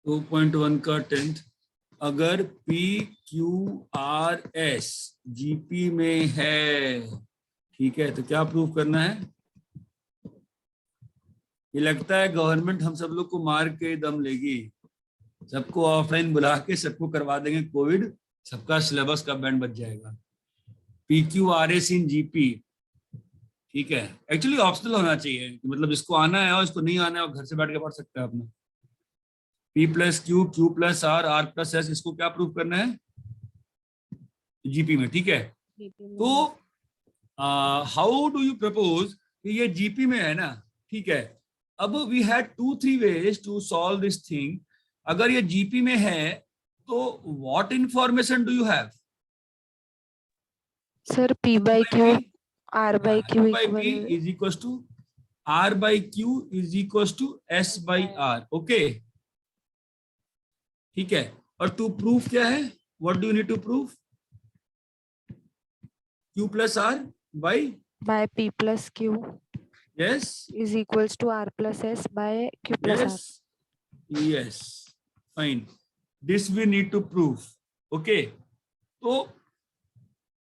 2.1 का 10th, अगर P Q R S GP में है, ठीक है, तो क्या प्रूव करना है? ये लगता है गवर्नमेंट हम सब लोग को मार के दम लेगी, सबको ऑफलाइन बुला के सबको करवा देंगे कोविड, सबका सिलेबस का बैंड बच जाएगा। P Q R S in GP, ठीक है, एक्चुअली ऑप्शनल होना चाहिए, मतलब जिसको आना है और इसको नहीं आना है वो घर से बैठ के पढ़ सकता है अपना। P plus Q, Q plus R plus S, इसको क्या प्रूव करना है? जीपी में, ठीक है। तो हाउ डू यू प्रपोज कि ये जीपी में है ना, ठीक है। अब we had 2-3 ways to solve this thing. अगर ये जीपी में है तो what information do you have? Sir P by Q R by Q by P is equal to R by Q is equal to S by R, okay, ठीक है। और to proof क्या है, what do you need to prove? Q plus R by P plus Q yes is equals to r plus s by q plus yes yes fine, this we need to prove, okay. So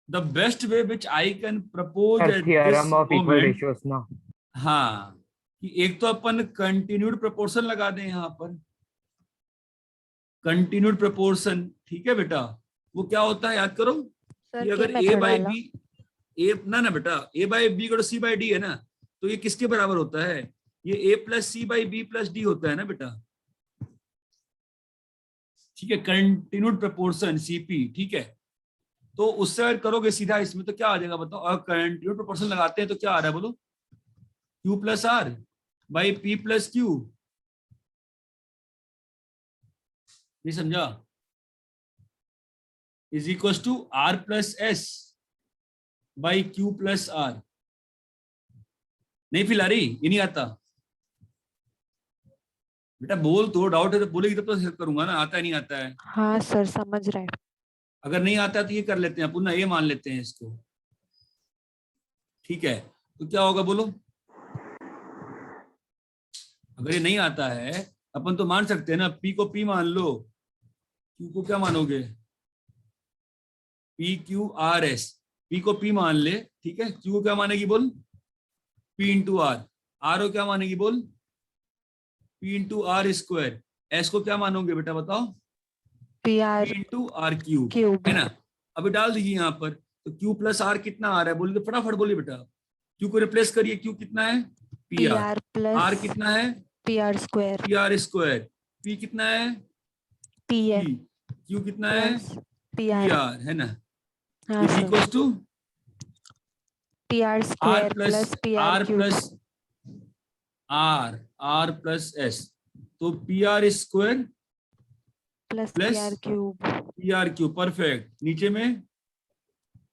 the best way which I can propose at this moment, ना, हाँ, कि एक तो अपन continued proportion लगा दें यहाँ पर, continued proportion, ठीक है बेटा। वो क्या होता है याद करो, कि अगर ए बाई बी, ए ना बेटा, ए बाई बी को सी बाई डी है ना, तो ये किसके बराबर होता है? ये a plus c by b plus d होता है ना बेटा, ठीक है, कंटिन्यूड प्रोपोर्शन सीपी, ठीक है। तो उससे अगर करोगे सीधा इसमें तो क्या आ जाएगा बताओ, अगर कंटिन्यूड प्रोपोर्शन लगाते हैं तो क्या आ रहा है बोलो? Q plus R by P plus Q, ये समझा, is equal to R plus S by Q plus R. नहीं फिर रही, ये नहीं आता बेटा, बोल तो, डाउट है तो बोलेगी तब तो हेल्प करूंगा ना, आता है नहीं आता है? हाँ सर समझ रहे हैं। अगर नहीं आता है तो ये कर लेते हैं पुनः, ये मान लेते हैं इसको, ठीक है। तो क्या होगा बोलो, अगर ये नहीं आता है अपन तो मान सकते हैं ना, पी को पी मान लो, क्यू को क्या मानोगे? P Q R S, P को पी मान ले, ठीक है, क्यू को क्या मानेगी बोल? पी इंटू आर को क्या मानेगी बोल? P into R square, S को क्या मानोगे बेटा बताओ? P R into R cube, है ना। अभी डाल दीजिए यहाँ पर, तो क्यू प्लस आर कितना आ रहा है बोलिए, फटाफट बोलिए बेटा, क्यू को रिप्लेस करिए, क्यू कितना है? पी आर प्लस आर कितना है? पी आर स्क्वायर, पी कितना है? पी है, क्यू कितना है? पी आर, है ना, हाँ is equal to P R square plus P R R plus S, तो P R square plus P R cube, perfect. नीचे में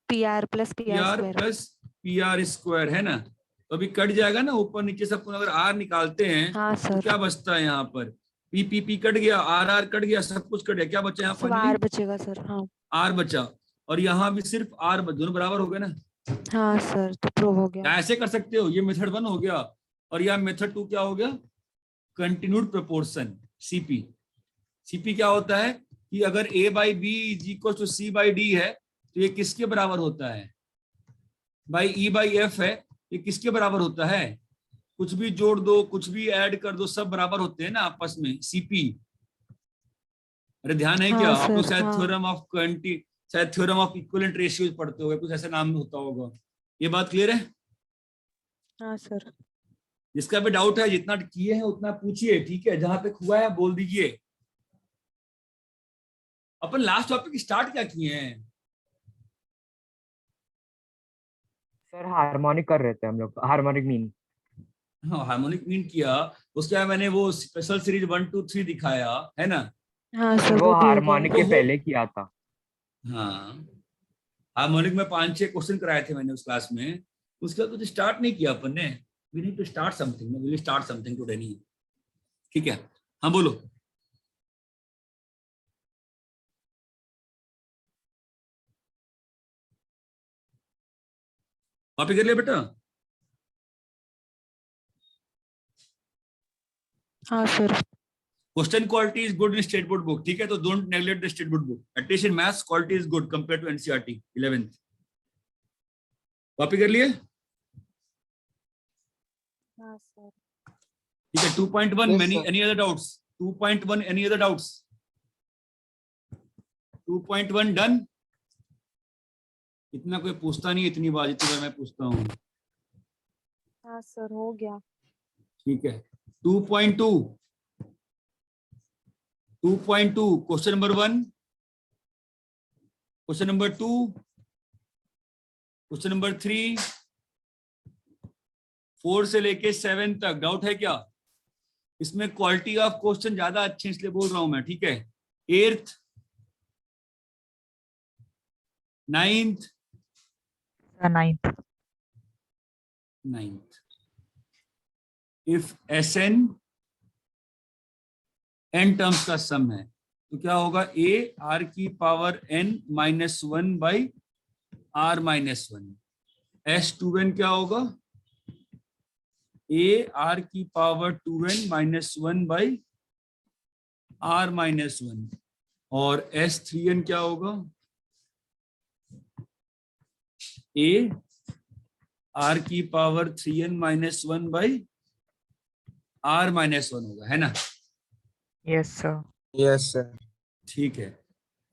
P R plus P R square, है ना। तो अभी कट जाएगा ना ऊपर नीचे सब, अगर आर निकालते हैं हाँ तो क्या बचता है यहाँ पर? पी कट गया, आर कट गया, सब कुछ कट गया, क्या बचा यहाँ पर? आर बचेगा सर, हाँ आर बचा, और यहाँ भी सिर्फ आर, दोनों बराबर हो गए ना। हाँ सर, तो प्रूव हो गया। ऐसे कर सकते हो, ये मेथड 1 हो गया, और यह मेथड 2 क्या हो गया? Continued proportion CP. सीपी क्या होता है कि अगर A by B is equal to C by D है तो ये किसके बराबर होता है? बाई ई बाई एफ है, ये किसके बराबर होता है? कुछ भी जोड़ दो, कुछ भी ऐड कर दो, सब बराबर होते हैं ना आपस में, सीपी। अरे ध्यान है क्या? आप लोग शायद थ्योरम ऑफ शायद थ्योरम ऑफ इक्विवेलेंट रेशियोज पढ़ते होंगे, कुछ ऐसा नाम होता होगा। ये बात क्लियर है? हाँ सर। जिसका भी डाउट है, जितना किए हैं उतना पूछिए, ठीक है, जहां तक हुआ है बोल दीजिए। अपन लास्ट टॉपिक स्टार्ट क्या किए हैं सर? हार्मोनिक कर रहे थे हम लोग, हार्मोनिक मीन। हाँ, हार्मोनिक मीन किया, उसके बाद मैंने वो स्पेशल सीरीज 1 2 3 दिखाया, है ना। हाँ सर, वो हार्मोनिक के पहले किया था। हाँ, हार्मोनिक में 5-6 क्वेश्चन कराए थे मैंने उस क्लास में, उसके बाद कुछ स्टार्ट नहीं किया अपन ने। We need to start something, we will start something today, नहीं, ठीक है। हाँ बोलो। कॉपी कर लिया बेटा? हाँ sir. Question quality is good in state board book, ठीक है, तो don't neglect the state board book. At least in maths quality is good compare to NCERT 11th। Copy कर लिए? हाँ सर। ठीक है। 2.1 Yes, many sir. any other doubts? 2.1 any other doubts? 2.1 done? इतना कोई पूछता नहीं, इतनी बार जितनी बार मैं पूछता हूँ। हाँ सर, हो गया। ठीक है। 2.2 question number 1, question number 2, question number 3, 4 से लेके 7 तक डाउट है क्या? इसमें क्वालिटी ऑफ क्वेश्चन ज्यादा अच्छे इसलिए बोल रहा हूं मैं, ठीक है। 8th, 9th, 9th। If Sn n terms का सम है तो क्या होगा? a r की power n -1 by r -1। S2n क्या होगा? a r की पावर 2n -1 बाई r -1। और S3n क्या होगा? a r की पावर 3n -1 बाई r -1 होगा, है ना? Yes, sir. Yes, sir. ठीक है।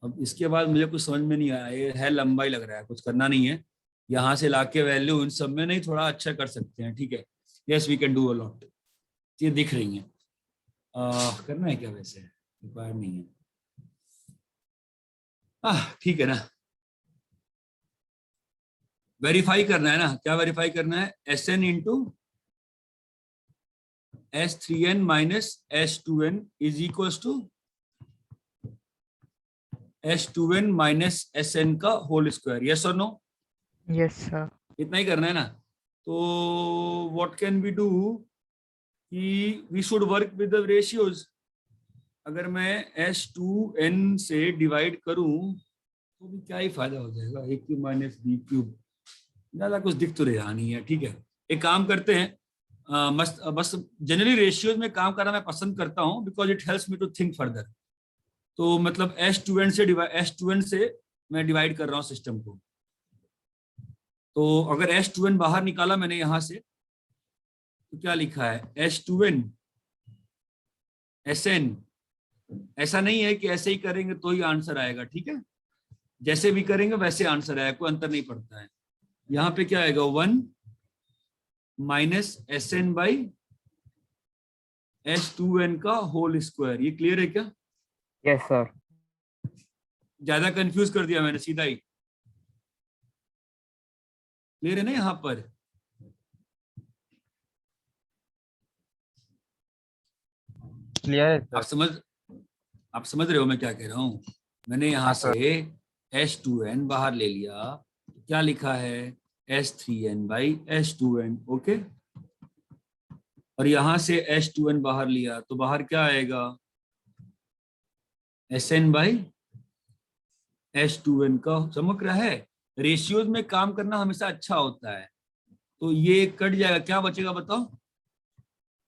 अब इसके बाद मुझे कुछ समझ में नहीं आया, ये है लंबा ही लग रहा है, कुछ करना नहीं है। यहाँ से लाके वैल्यू इन सब में नहीं, थोड़ा अच्छा कर सकते हैं, ठीक है। Yes we can do a lot. ये दिख रही है। करना है क्या? वैसे रिक्वायर नहीं है। ठीक है ना। वेरीफाई करना है ना। क्या वेरीफाई करना है? Sn into S3n minus S2n is equals to S2n minus Sn का होल स्क्वायर। यस और नो? Yes, sir. इतना ही करना है ना। तो व्हाट कैन वी डू कि we should work with the ratios. अगर मैं S2n से डिवाइड करूं तो भी क्या ही फायदा हो जाएगा? a cube minus B cube, ज्यादा कुछ दिख तो रहा नहीं है, ठीक है। एक काम करते हैं, बस जनरली रेशियोज में काम करना मैं पसंद करता हूं because it helps me to think further. तो मतलब S2n से मैं डिवाइड कर रहा हूं सिस्टम को। तो अगर S2n बाहर निकाला मैंने यहां से तो क्या लिखा है? S2n Sn। ऐसा नहीं है कि ऐसे ही करेंगे तो ही आंसर आएगा, ठीक है। जैसे भी करेंगे वैसे आंसर आएगा, कोई अंतर नहीं पड़ता है। यहाँ पे क्या आएगा? 1 माइनस Sn बाई S2n का होल स्क्वायर। ये क्लियर है क्या? Yes, sir. ज्यादा कंफ्यूज कर दिया मैंने? सीधा ही क्लियर है ना यहाँ पर? Clear है, आप sir. समझ रहे हो मैं क्या कह रहा हूँ? मैंने यहाँ हाँ, sir. से S2n बाहर ले लिया तो क्या लिखा है? S3n by S2n, okay. और यहाँ से S2n बाहर लिया तो बाहर क्या आएगा? Sn बाई S2n का। चमक रहा है? रेशियोज में काम करना हमेशा अच्छा होता है। तो ये कट जाएगा, क्या बचेगा बताओ?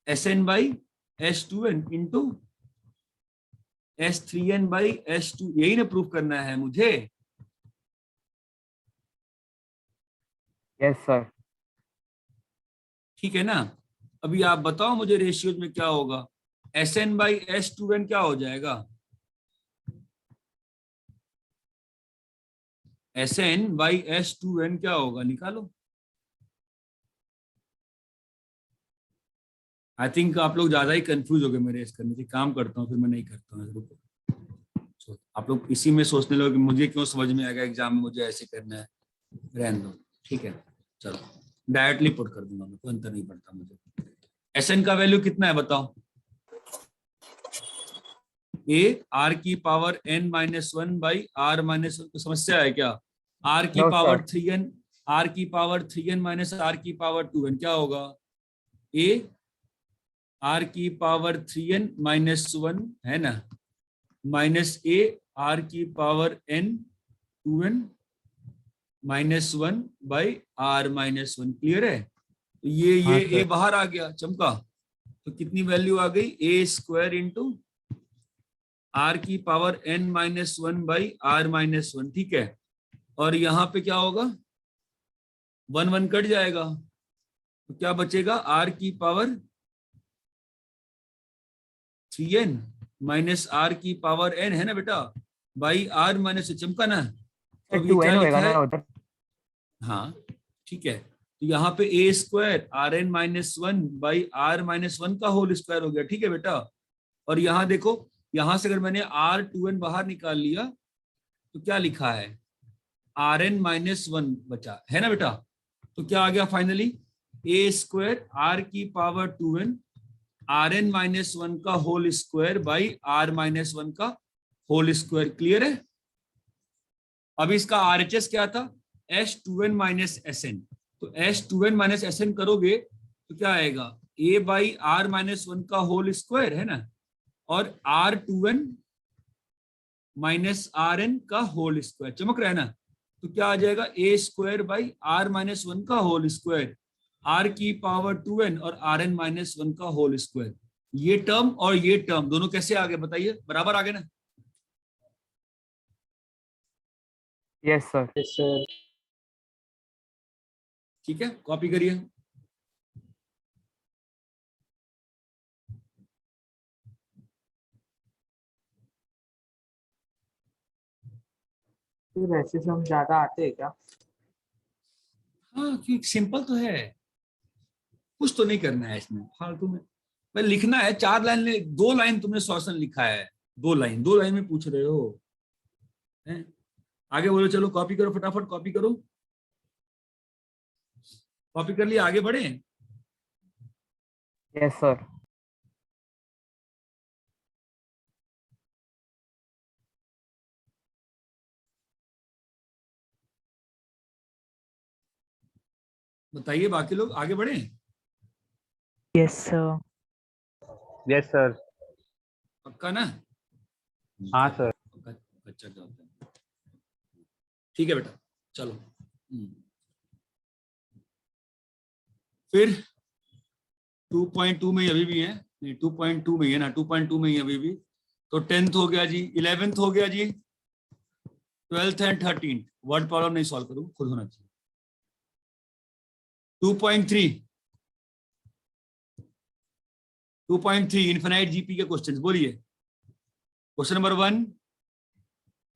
Sn by S2n into S3n by S2। यही ना प्रूफ करना है मुझे? Yes, sir. ठीक है ना। अभी आप बताओ मुझे रेशियोज में क्या होगा? Sn बाई S2n क्या हो जाएगा? Sn बाई S2n क्या होगा? निकालो। आई थिंक आप लोग ज्यादा ही कंफ्यूज हो गए मेरे इस करने से। काम करता हूँ फिर मैं नहीं करता हूँ। रुको, आप लोग इसी में सोचने लगे कि मुझे क्यों समझ में आएगा एग्जाम में मुझे ऐसे करना है। रहने दो, ठीक है। चलो डायरेक्टली पुट कर दूंगा मैं, कोई अंतर नहीं पड़ता मुझे। Sn का वैल्यू कितना है बताओ? a r की पावर n -1 बाई r -1। तो समस्या है क्या? r की No, power sir. 3n, r की पावर 3n माइनस r की पावर 2n क्या होगा? a r की पावर 3n -1 है ना, माइनस a r की power n 2n -1 by r -1। Clear है? तो ये हाँ, a sir. बाहर आ गया, चमका। तो कितनी वैल्यू आ गई? a स्क्वायर इंटू आर की power n minus 1 by R minus 1, ठीक है। और यहाँ पे क्या होगा, 1 1 कट जाएगा, तो क्या बचेगा, आर की पावर 3n माइनस आर की पावर n, है ना बेटा, बाई आर माइनस, चमका ना। तो अब ये क्या 2n होएगा लिखा है, ना उधर। हाँ ठीक है, तो यहाँ पे A square R N minus 1 by R minus 1 का होल स्क्वायर हो गया, ठीक है बेटा। और यहाँ देखो, यहाँ से अगर मैंने आर 2n बाहर निकाल लिया तो क्या लिखा है, आर एन माइनस 1 बचा, है ना बेटा। तो क्या आ गया फाइनली, ए स्क्वायर आर की power 2n R N minus 1 का whole square by R minus 1 का होल स्क्वायर। क्लियर है। अभी इसका आरएचएस क्या था, S2n माइनस एस एन। तो S2n माइनस एस एन करोगे तो क्या आएगा, a बाई आर माइनस 1 का होल स्क्वायर, है ना, और R2n माइनस आर एन का होल स्क्वायर, चमक रहा है ना। तो क्या आ जाएगा, a square by R minus 1 का होल स्क्वायर, r की पावर 2n और आर एन माइनस 1 का होल स्क्वायर। ये टर्म और ये टर्म दोनों कैसे आ गए बताइए, बराबर आ गए ना। Yes sir. ठीक है, कॉपी करिए। फिर ऐसे से हम ज्यादा आते हैं क्या? हाँ क्योंकि सिंपल तो है, कुछ तो नहीं करना है इसमें फालतू में। भाई लिखना है 4 लाइन, 2 लाइन तुमने सॉल्यूशन लिखा है, 2 लाइन में पूछ रहे हो हैं? आगे बोलो, चलो कॉपी करो, फटाफट कॉपी करो। कॉपी कर लिया, आगे बढ़े। Yes sir. बताइए बाकी लोग आगे बढ़े। Yes, sir. Yes sir. पक्का ना। हाँ सर। अच्छा क्या होता है, ठीक है बेटा, चलो। फिर 2.2 में अभी भी है, नहीं 2.2 में है ना, 2.2 में ही अभी भी। तो 10th हो गया जी, 11th हो गया जी, 12th and 13th। Word problem नहीं सॉल्व करूँ, खुद होना चाहिए। 2.3 इनफिनाइट जीपी के क्वेश्चंस बोलिए। Question number 1,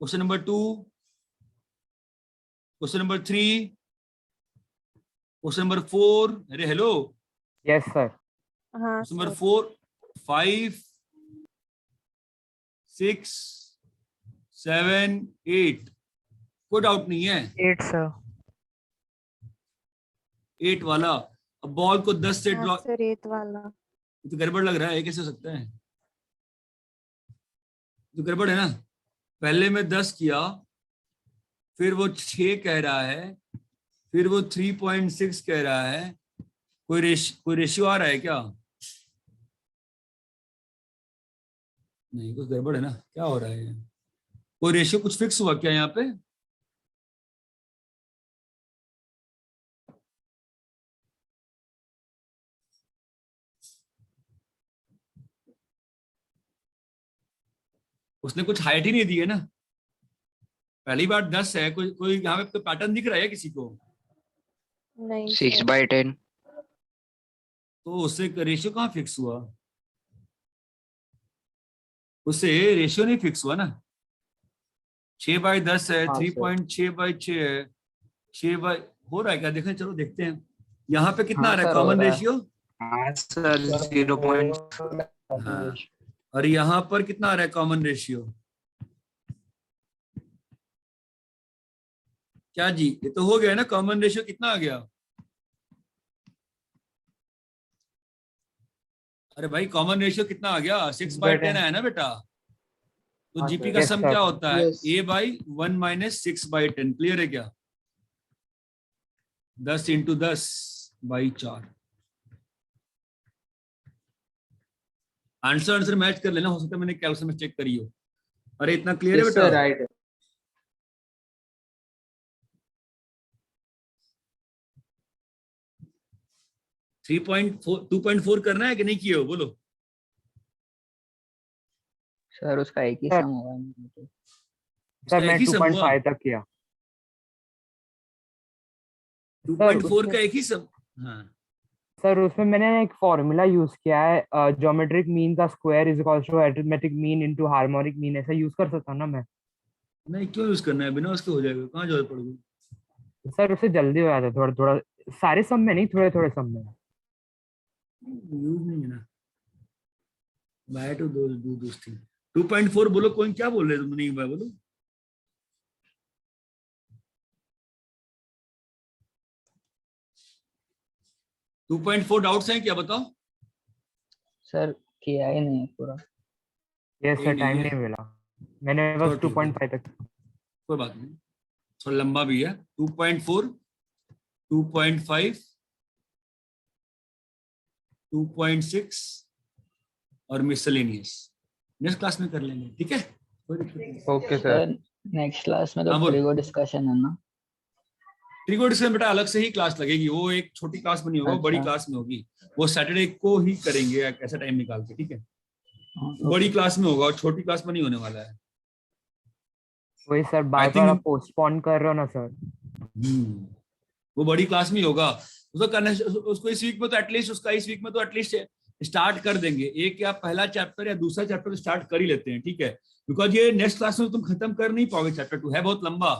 question number 2, question number 3, question number 4, अरे हेलो, यस सर। हाँ क्वेश्चन नंबर sir. 4, 5, 6, 7, 8, कोई डाउट नहीं है। 8, sir. 8 वाला, अब बॉल को 10 से हाँ ड्रॉ, sir, 8 वाला. तो गड़बड़ लग रहा है, कैसे हो सकता है, तो गड़बड़ है ना। पहले में 10 किया, फिर वो 6 कह रहा है, फिर वो 3.6 कह रहा है। कोई रेशियो आ रहा है क्या, नहीं कुछ गड़बड़ है ना, क्या हो रहा है, कोई रेशियो कुछ फिक्स हुआ क्या यहाँ पे। उसने कुछ हाइट ही नहीं दी है ना। पहली बार 10 है, कोई कोई यहाँ पे पैटर्न दिख रहा है क्या किसी को, नहीं 6 sir. by 10. तो उससे रेशियो कहाँ फिक्स हुआ, उससे रेशियो नहीं फिक्स हुआ ना। 6/10 है, हाँ सर। 3.6/6 है, 6 बाई हो रहा है क्या, देखें, चलो देखते हैं। यहाँ पे कितना आ हाँ रहा है सर, हो कॉमन रहा है। रेशियो, हाँ सर 0. हाँ, और यहाँ पर कितना आ रहा है कॉमन रेशियो, क्या जी, ये तो हो गया ना, कॉमन रेशियो कितना आ गया, अरे भाई कॉमन रेशियो कितना आ गया, 6/10 है ना बेटा। तो हाँ जीपी सर। का Yes, सम sir. क्या होता है, Yes. a/1 minus 6/10। क्लियर है क्या, 10 × 10/4। आंसर मैच कर लेना, हो सकता है मैंने कैलकुलेशन में चेक करी हो। अरे इतना क्लियर है यस बेटा, सर, राइट है। 2.4 करना है कि नहीं किए हो, बोलो। सर उसका एक ही सर- सम होगा। सर उसका मैं एक ही सम हुआ 2.5 तक किया। 2.4 का एक ही सम। हाँ सर उसमें मैंने एक फॉर्मूला यूज किया है, ज्योमेट्रिक मीन का square is equal to arithmetic mean into harmonic mean, ऐसा यूज कर सकता हूँ ना मैं? नहीं, क्यों यूज करना है, बिना उसके हो जाएगा, कहाँ जरूरत पड़ेगी। सर उससे जल्दी हो जाता है, थोड़ा थोड़ा, सारे सम में नहीं, थोड़े थोड़े सम में। यूज नहीं है ना, by two do this thing. 2.4 बोलो, कोई क्या बोल रहे तुम, नहीं भाई बोलो। टू पॉइंट फोर डाउट्स हैं क्या, बताओ। सर किया ही नहीं है पूरा। ये यही सर नहीं टाइम है, नहीं मिला, मैंने चलो बस ठीक है, 2.5 तक। कोई बात नहीं, थोड़ा लंबा भी है। 2.4, 2.5, 2.6 और मिसलेनियस नेक्स्ट क्लास में कर लेंगे, ठीक है, कोई दिक्कत नहीं। Okay sir. Sir next class में तो हाँ बोल। ट्रिगो डिस्कशन है ना? ट्रिगो डिस्कशन बेटा अलग से ही क्लास लगेगी, वो एक छोटी क्लास में नहीं होगा, वो बड़ी अच्छा। क्लास में होगी। वो सैटरडे को ही करेंगे, ऐसा टाइम निकाल के, ठीक है। हाँ, बड़ी ओके। क्लास में होगा और छोटी क्लास में नहीं होने वाला है। वही सर, आई बार बार आप थिंक पोस्टपोन कर रहे हो ना सर। वो बड़ी क्लास में ही होगा। उसको करना, उसको इस वीक में तो एटलीस्ट, उसका इस वीक में तो एटलीस्ट स्टार्ट कर देंगे, एक या पहला चैप्टर या दूसरा चैप्टर स्टार्ट कर ही लेते हैं, ठीक है। बिकॉज ये नेक्स्ट क्लास में तुम खत्म कर नहीं पाओगे, चैप्टर 2 है बहुत लंबा,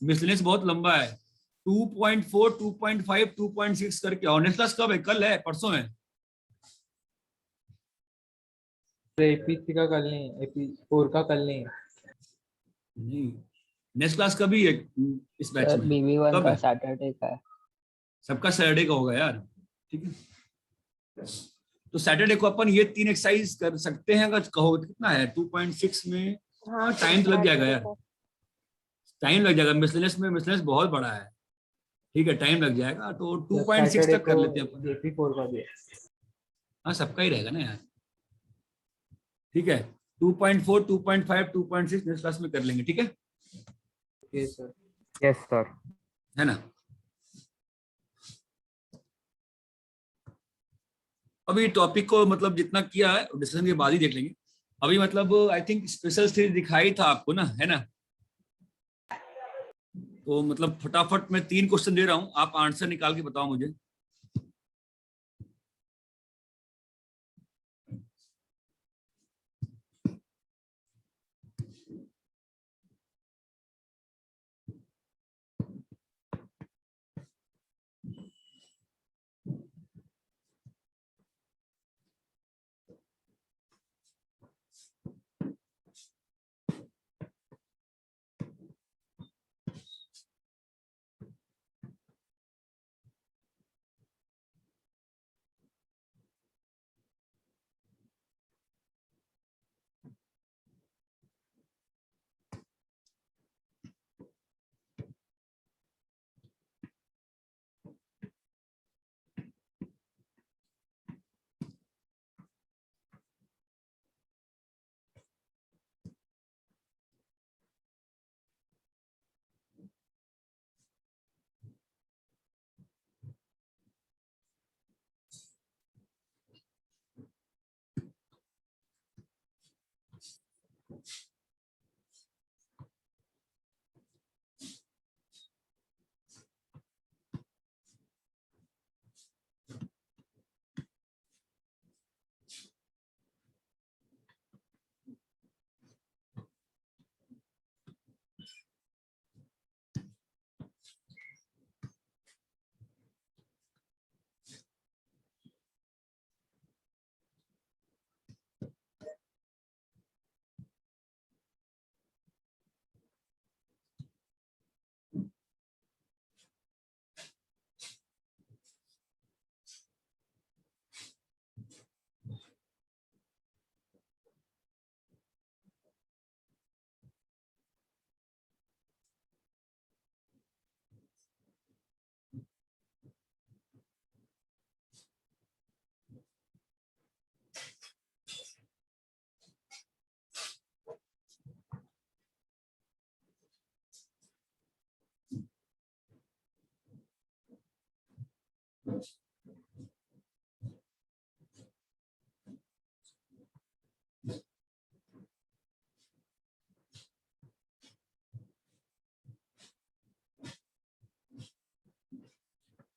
मिसलेनियस बहुत लंबा है। 2.4, 2.5, 2.6 करके, और नेक्स्ट क्लास कब है, कल है, परसों है। एपी का कल नहीं, एपी 4 का कल नहीं है। नहीं, नेक्स्ट क्लास कभी है इस बैच सर में, BB1 कब का है? सैटरडे का है। सबका सैटरडे का होगा यार, ठीक है। तो सैटरडे को अपन ये 3 एक्सरसाइज कर सकते हैं, अगर कहो तो। कितना है 2.6 में? हाँ टाइम तो लग जाएगा यार, टाइम लग जाएगा, मिसलेनियस में, मिसलेनियस बहुत बड़ा है, ठीक है, टाइम लग जाएगा, तो 2.6 सैटरडे तक कर को लेते हैं अपन। एपी 4 का भी है। हाँ सबका ही रहेगा ना यार, ठीक है। 2.4, 2.5, 2.6 नेक्स्ट क्लास में कर लेंगे, ठीक है, ओके सर। Yes sir. है ना। अभी टॉपिक को मतलब जितना किया है डिस्कशन के बाद ही देख लेंगे। अभी मतलब आई थिंक स्पेशल सीरीज दिखाई था आपको ना, है ना। तो मतलब फटाफट मैं 3 क्वेश्चन दे रहा हूं, आप आंसर निकाल के बताओ मुझे।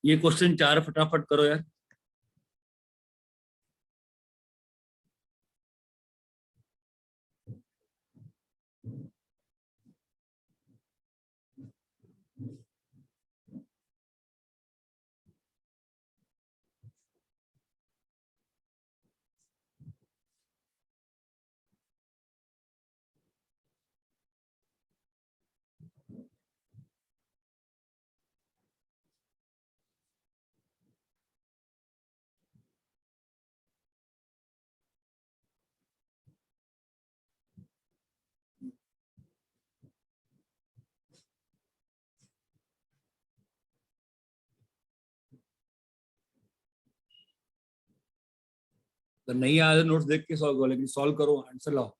ये क्वेश्चन 4 फटाफट करो यार। अगर नहीं आया तो नोट्स देख के सॉल्व करो, लेकिन सॉल्व करो, आंसर लाओ।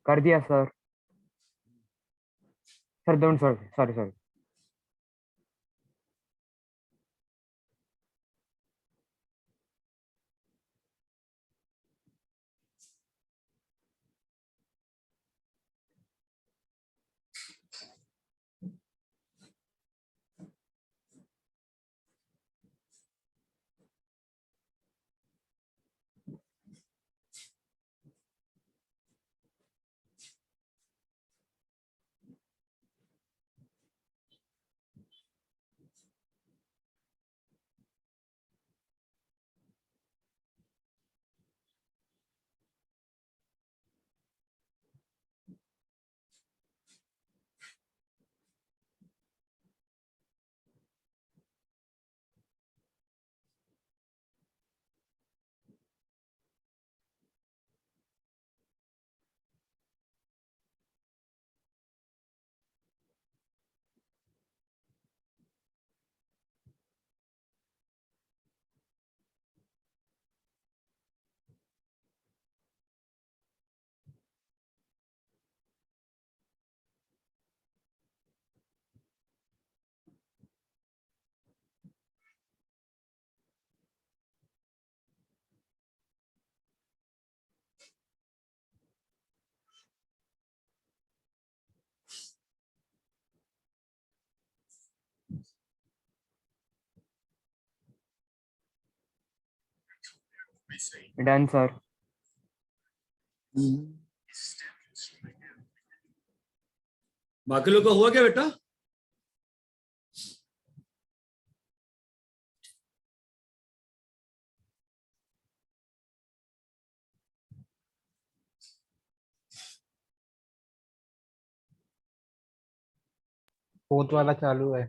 कर दिया sir. Sir don't, sorry sorry sorry. Done sir. बाकी लोग का हुआ क्या बेटा? फोर्थ वाला चालू है।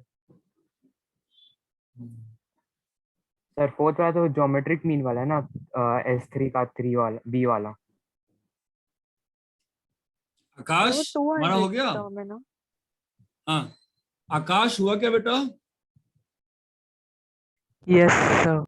सर फोर्थ वाला तो ज्योमेट्रिक मीन वाला है ना, S3 का 3 वाला बी वाला। आकाश वो हमारा हो 200 गया? टर्म है ना? हाँ, आकाश हुआ क्या बेटा? Yes sir.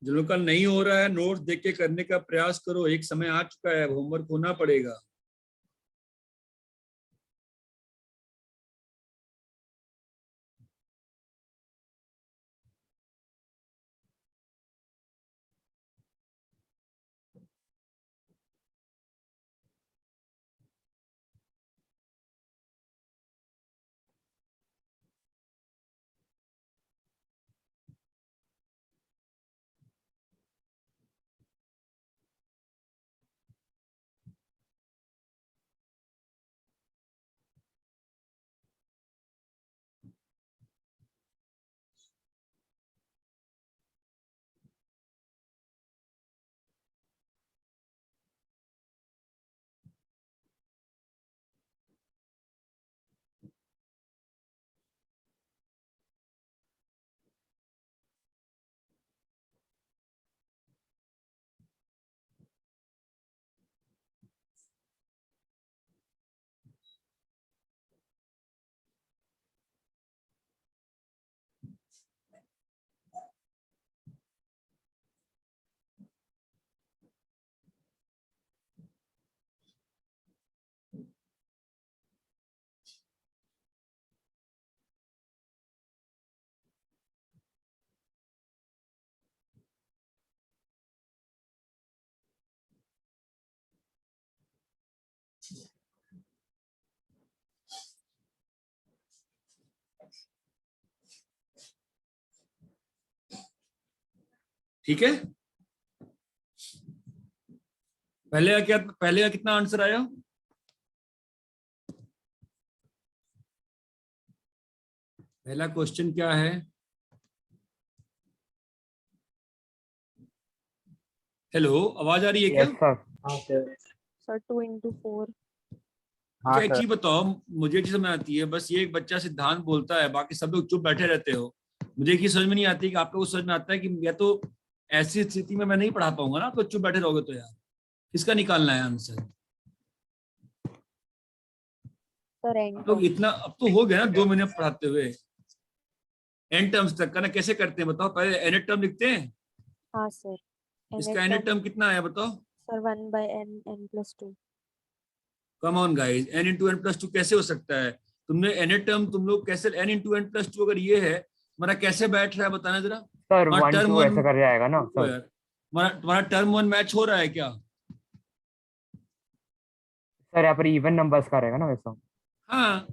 जो लोग का नहीं हो रहा है नोट्स देख के करने का प्रयास करो, एक समय आ चुका है, होमवर्क होना पड़ेगा। ठीक है, पहले का कितना आंसर आया? पहला क्वेश्चन क्या है? हेलो, आवाज आ रही है क्या? Yes sir. हाँ सर। Sir 2 into 4। हाँ क्या एक सर। चीज बताओ, मुझे एक चीज समझ आती है, बस ये एक बच्चा सिद्धांत बोलता है, बाकी सब लोग चुप बैठे रहते हो। मुझे एक चीज समझ में नहीं आती कि आप लोगों को समझ में आता है कि या तो ऐसी स्थिति में मैं नहीं पढ़ा पाऊंगा ना, तो चुप बैठे रहोगे तो यार किसका निकालना है आंसर? सर आप लोग इतना अब तो हो गया ना 2 महीने पढ़ाते हुए, एन टर्म्स तक का ना कैसे करते हैं बताओ? पहले एन टर्म लिखते हैं, हाँ सर। इसका एन टर्म कितना आया बताओ? Sir 1/n n+2। Come on guys, n into N plus two कैसे हो सकता है? तुमने एन टर्म तुम लोग कैसे n into N plus two, अगर ये है हमारा कैसे बैठ रहा है बताना जरा। सर हमारा 1 टर्म 2 वन, ऐसा कर जाएगा ना सर। यार तुम्हारा टर्म वन मैच हो रहा है क्या? सर यहाँ पर इवन नंबर्स का रहेगा ना वैसा। हाँ,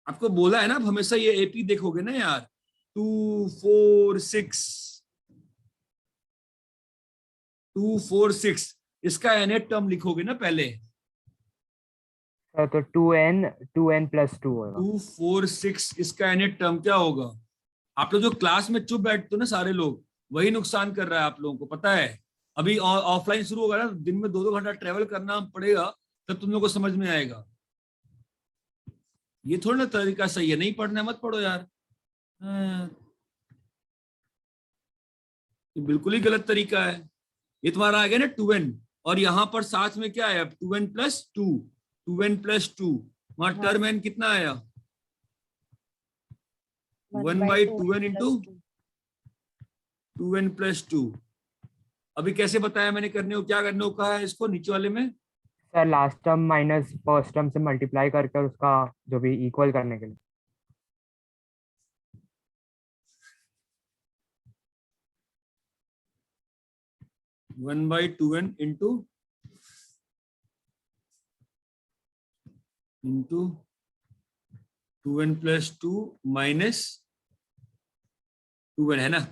आपको बोला है ना, अब हमेशा ये एपी देखोगे ना यार, 2 4 6 2 4 6, इसका एन टर्म लिखोगे ना पहले। सर तो 2n +2 होगा। 2 4 6 इसका एन टर्म क्या होगा? आप लोग जो क्लास में चुप बैठते हो ना सारे लोग, वही नुकसान कर रहा है आप लोगों को, पता है। अभी ऑफलाइन शुरू होगा ना, दिन में 2-2 घंटा ट्रेवल करना पड़ेगा, तब तुम लोग को समझ में आएगा। ये थोड़ा ना तरीका सही है, नहीं पढ़ना है मत पढ़ो यार। ये बिल्कुल ही गलत तरीका है। ये तुम्हारा आ गया ना 2n, और यहाँ पर साथ में क्या आया 2n + 2, 2n + 2, वहां टर्म n कितना आया 1/2n इंटू 2n + 2। अभी कैसे बताया मैंने करने को, क्या करने को कहा है इसको नीचे वाले में? Sir last term minus first term से मल्टीप्लाई करके उसका जो भी इक्वल करने के लिए। One by 2n into 2n + 2 minus 2n है ना,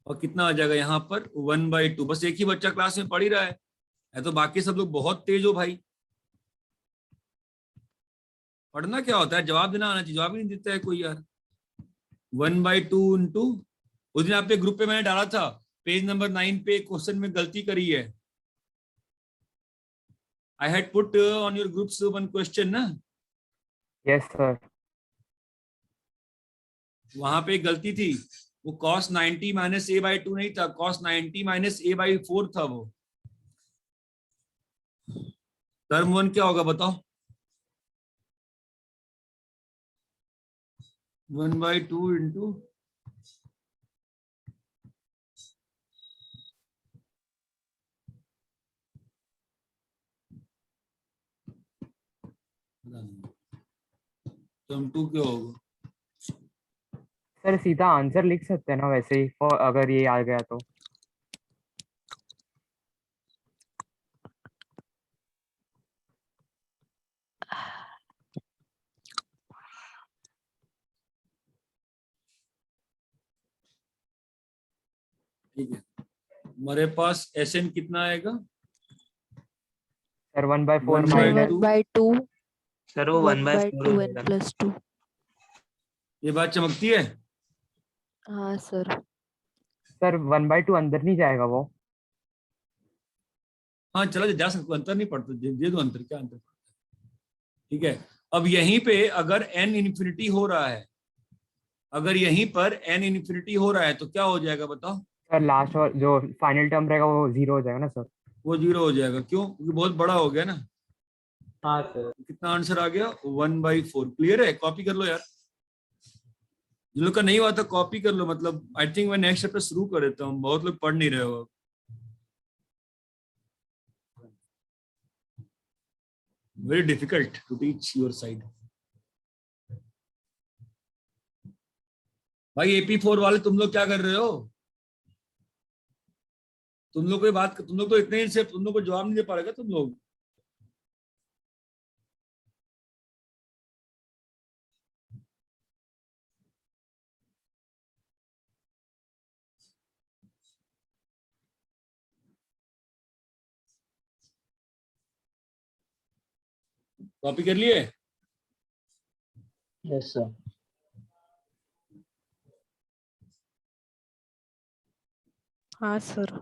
और कितना आ जाएगा यहाँ पर 1/2। बस एक ही बच्चा क्लास में पढ़ ही रहा है तो बाकी सब लोग बहुत तेज हो भाई। पढ़ना क्या होता है, जवाब देना आना चाहिए, जवाब ही नहीं देता है कोई यार। 1/2 इंटू, उस दिन आपके ग्रुप पे मैंने डाला था, पेज नंबर 9 पे क्वेश्चन में गलती करी है। I had put on your groups one question ना। Yes sir. वहां पे एक गलती थी, वो cos 90 - a/2 नहीं था, cos 90 - a/4 था वो। टर्म 1 क्या होगा बताओ? 1/2 इंटू टर्म 2 क्या होगा? सर सीधा आंसर लिख सकते हैं ना वैसे ही, अगर ये आ गया तो। ठीक है, हमारे पास Sn कितना आएगा? सर 1/4 1/2 माइनस 1/2 सर वो 1/4 हो 1/2n जाएगा। + 2। ये बात चमकती है। हाँ सर। सर 1/2 अंदर नहीं जाएगा वो। हाँ चला जा सकता, अंतर नहीं पड़ता, दे दो अंतर, क्या अंतर पड़ता है। ठीक है, अब यहीं पे अगर n इन्फिनिटी हो रहा है, अगर यहीं पर n इन्फिनिटी हो रहा है तो क्या हो जाएगा बताओ? सर लास्ट और जो फाइनल टर्म रहेगा वो 0 हो जाएगा ना सर। वो 0 हो जाएगा। क्यों? क्योंकि बहुत बड़ा हो गया ना। हाँ सर। कितना आंसर आ गया? 1/4। क्लियर है? कॉपी कर लो यार, जिन लोग का नहीं हुआ था कॉपी कर लो। मतलब आई थिंक मैं नेक्स्ट चैप्टर शुरू कर देता हूँ, बहुत लोग पढ़ नहीं रहे हो। Very difficult to teach your side. भाई AP4 वाले तुम लोग क्या कर रहे हो? तुम लोग कोई बात, तुम लोग तो इतने ही से तुम लोग को जवाब नहीं दे पा रहे तुम लोग। कॉपी कर लिए? Yes sir. हाँ सर।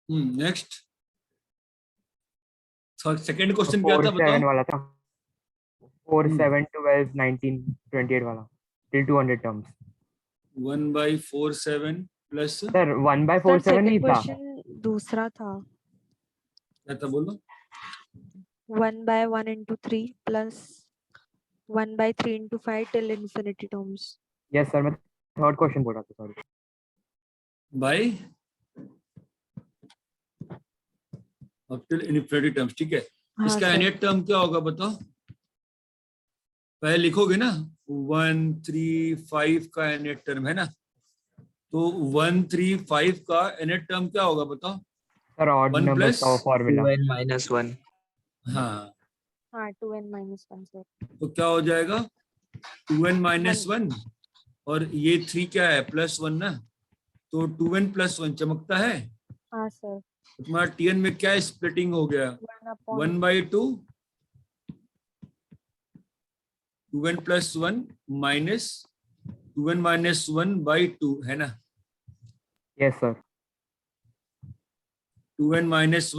नेक्स्ट सेकंड क्वेश्चन क्या था 4 7 बताओ? वाला था। 4 7 12 19 28 वाला till 200 terms. 1/4 7 plus sir 1/4 sir 7 नहीं सेकंड था। क्वेश्चन दूसरा था। क्या था बोलो? 1/1 × 3 + 1/3 × 5 till infinity terms। Yes sir, मैं थर्ड क्वेश्चन बोल रहा था, सॉरी। भाई अब टिल इनफिनिटी टर्म्स, ठीक है। हाँ इसका सर। nth टर्म क्या होगा बताओ? पहले लिखोगे ना 1 3 5 का nth टर्म है ना, तो 1 3 5 का nth टर्म क्या होगा बताओ? सर ऑड 1 नंबर्स प्लस का फॉर्मूला। 2n - 1। हाँ, हाँ 2n - 1 सर। तो क्या हो जाएगा 2n - 1, और ये 3 क्या है +1 ना, तो 2n + 1 चमकता है। हाँ सर, तो तुम्हारा टीएन में क्या स्प्लिटिंग हो गया? 1/2 2n + 1 माइनस 2n - 1/2 है ना? Yes sir. 2n - 1 minus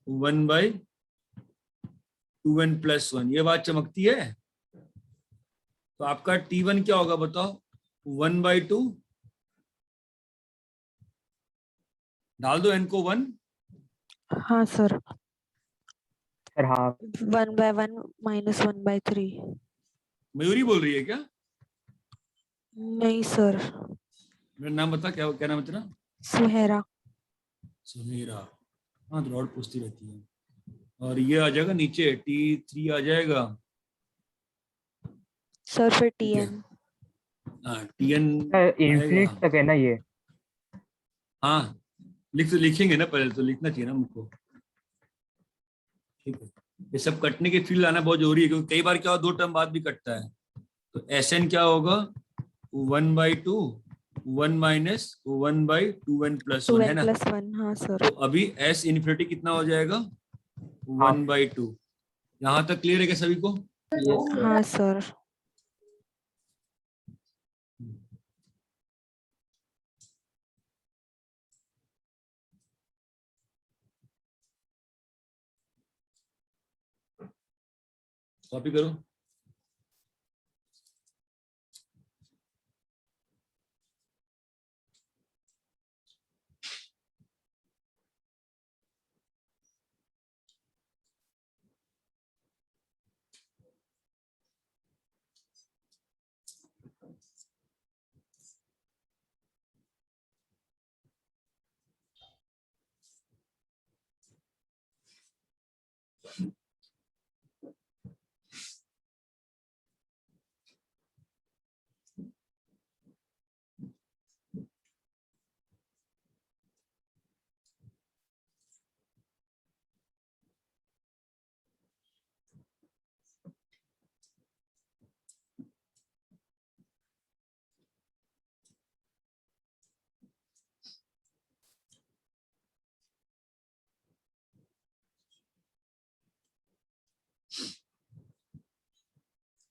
1/2n + 1, ये बात चमकती है। तो आपका T1 क्या होगा बताओ? 1/2, डाल दो n को 1, हाँ सर, सर हाँ 1/1 - 1/3। मयूरी बोल रही है क्या? नहीं सर, मेरा नाम बता, क्या क्या नाम है तेरा? सुहेरा। समीरा। हाँ, तो और पूछती रहती है। और ये आ जाएगा नीचे, T3 आ जाएगा। सर फिर ठीक है। TN। हाँ, TN इन्फिनिट आएगा। तक है ना ये? हाँ, लिखेंगे ना, पहले तो लिखना चाहिए ना हमको। ठीक है, ये सब कटने के फील्ड आना बहुत जरूरी है, क्योंकि कई बार क्या हो, 2 टर्म बाद भी कटता है। तो Sn क्या होगा? 1/2 1 माइनस 1/2n + 1 है 2n ना? + 1, हाँ सर। तो अभी S इन्फिनिटी कितना हो जाएगा? हाँ 1/2। यहाँ तक क्लियर है क्या सभी को? Yes sir. हाँ सर, कॉपी करो।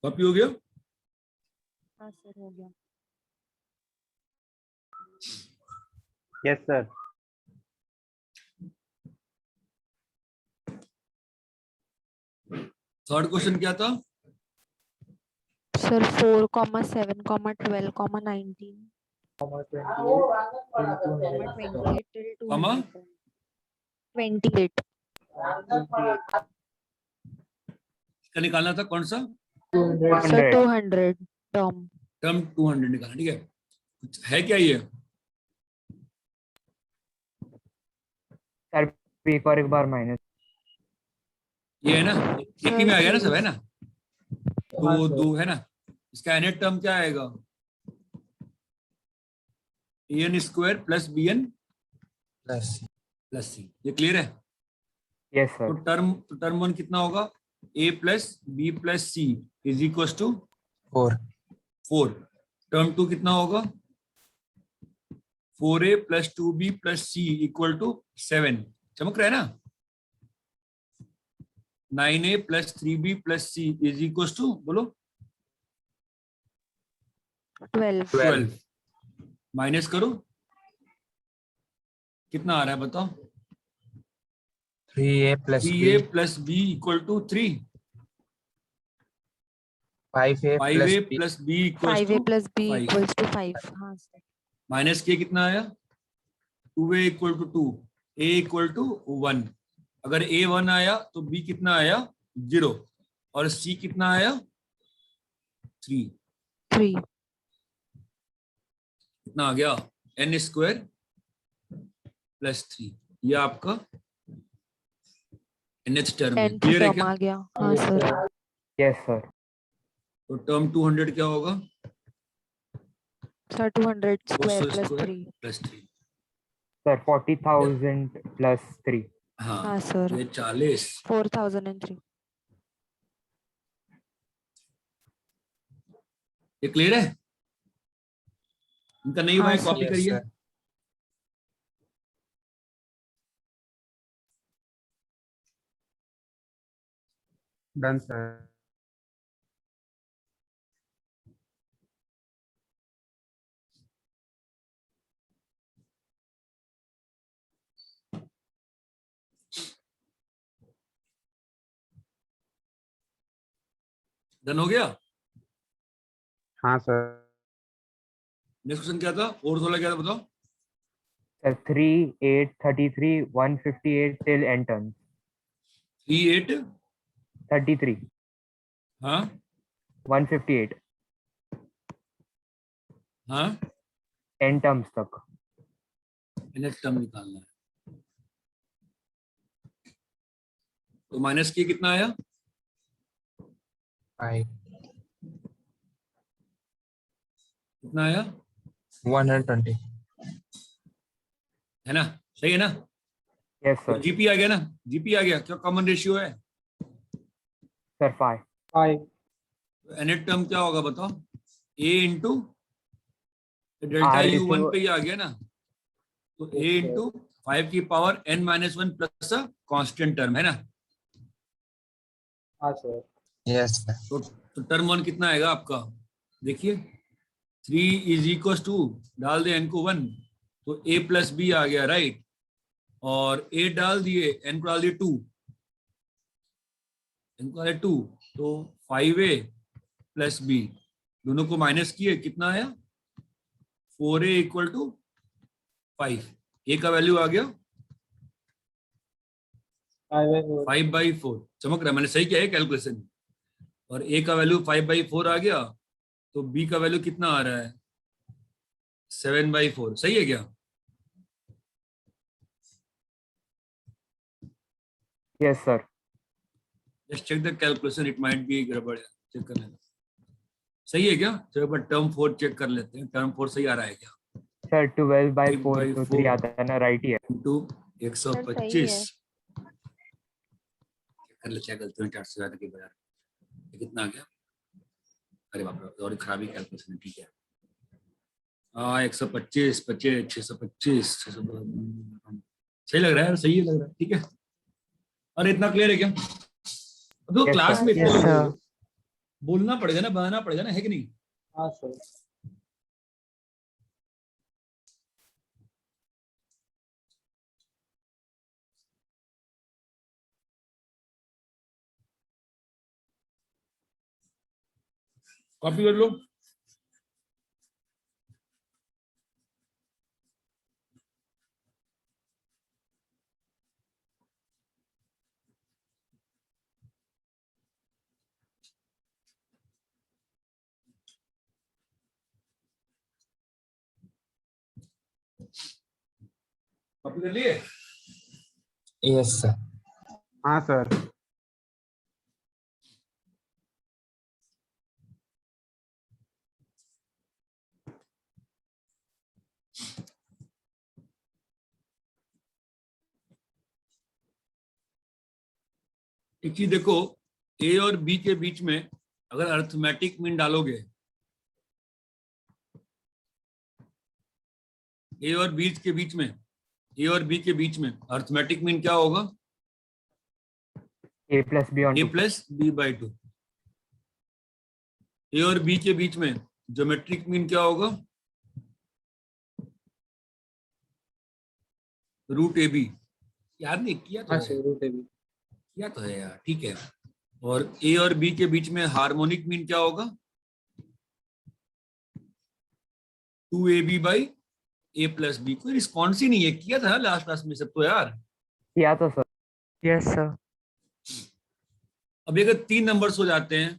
कॉपी हो गया? हाँ सर, हो गया। Yes sir. थर्ड क्वेश्चन क्या था? Sir 4, 7, 12, 19, comma 28 till 200 28 till comma 200. 28. इसका निकालना था कौन सा? 200 सर 100। 200 टर्म। टर्म 200 निकालना। ठीक है, है क्या ये? सर एक और एक बार माइनस। ये है ना? एक ही में आ गया ना सब, है ना? हाँ दो सर। दो है ना? इसका nth टर्म क्या आएगा? an² + bn + c। ये क्लियर है? यस तो सर। टर्म 1 कितना होगा? a + b + c = 4। टर्म 2 कितना होगा? 4a + 2b + c = 7। चमक रहा है ना? 9a + 3b + c = बोलो 12. 12। माइनस करो, कितना आ रहा है बताओ? 3a + 3a b + b = 3। 5a 5a + b + b 5a = + b 5। = 5. हाँ सर। माइनस किया कितना आया? 2a = 2, a = 1। अगर a 1 आया तो b कितना आया? 0। और c कितना आया? 3। 3. कितना आ गया? n² + 3। ये आपका nth टर्म है। 10th क्लियर है टर्म क्या? आ गया। हाँ सर। Yes sir. तो टर्म 200 क्या होगा? Sir 200 square 200 + square 3. + 3। सर 40,000 + 3। हाँ, हाँ सर, ये 40। 4003. ये क्लियर है? इनका नहीं हुआ हाँ है, कॉपी सर। yes करिए। sir done sir. डन हो गया। हाँ सर। नेक्स्ट क्वेश्चन क्या था, और थोड़ा क्या था बताओ। 3, 8, 33, 158 till n turns. 3 8 33, हाँ 158 हाँ n terms तक. नेक्स्ट टर्म निकालना है। तो माइनस की कितना आया, 5 कितना आया 120 है ना, सही है ना। Yes sir. जीपी आ गया ना, जीपी आ गया, क्या कॉमन रेशियो है। Sir 5. 5 एनेट टर्म क्या होगा बताओ, A into delta R U one ratio- पे ही आ गया ना, तो ए इंटू 5 की power n-1 plus constant term है ना। हाँ सर। yes sir तो टर्म 1 कितना आएगा आपका, देखिए 3 इज इक्वल टू, डाल दे n को 1, तो a प्लस बी आ गया राइट, और a डाल दिए, n को डाल दिए 2, n को डाल 2, तो 5a प्लस b, दोनों को माइनस किए, कितना आया 4a इक्वल टू 5, a का वैल्यू आ गया 5/4, चमक रहा है, मैंने सही किया है कैलकुलेशन, और a का वैल्यू 5/4 आ गया, तो b का वैल्यू कितना आ रहा है 7/4, सही है क्या। Yes sir. Just check the calculation, it might be गड़बड़ है, चेक कर लेना, सही है क्या। चलो पर टर्म 4 चेक कर लेते हैं, टर्म 4 सही आ रहा है क्या। Sir 12/4 12/4 तो 3 आता है ना, राइट ही है. इंटू सही 125, है। चेक कर लेते हैं, गलती में 400 ज्यादा के बजाय ये कितना आ गया, अरे बाप रे और खराबी कैलकुलेशन है, ठीक है। हाँ 125 25 625 सही लग रहा है, सही लग रहा है, ठीक है। अरे इतना क्लियर है क्या, अब तो Yes, क्लास sir. में Yes, इतना sir. बोलना पड़ेगा ना, बनाना पड़ेगा ना, है कि नहीं। हाँ सर। कॉपी कर लो। कॉपी कर लिए। yes sir हाँ सर। एक चीज देखो, ए और बी के बीच में अगर अर्थमेटिक मीन डालोगे, ए और बी के बीच में, ए और बी के बीच में अर्थमेटिक मीन क्या होगा, A plus B on A 2. Plus b/2। ए और बी के बीच में ज्योमेट्रिक मीन क्या होगा, √AB। याद नहीं किया तो हाँ है, सर रूट है भी। किया तो है यार, ठीक है। और ए और बी के बीच में हार्मोनिक मीन क्या होगा, 2AB/A प्लस बी। कोई रिस्पॉन्स ही नहीं है, किया था लास्ट क्लास में सब तो यार। किया तो सर. Yes, sir. अब अगर 3 नंबर्स हो जाते हैं,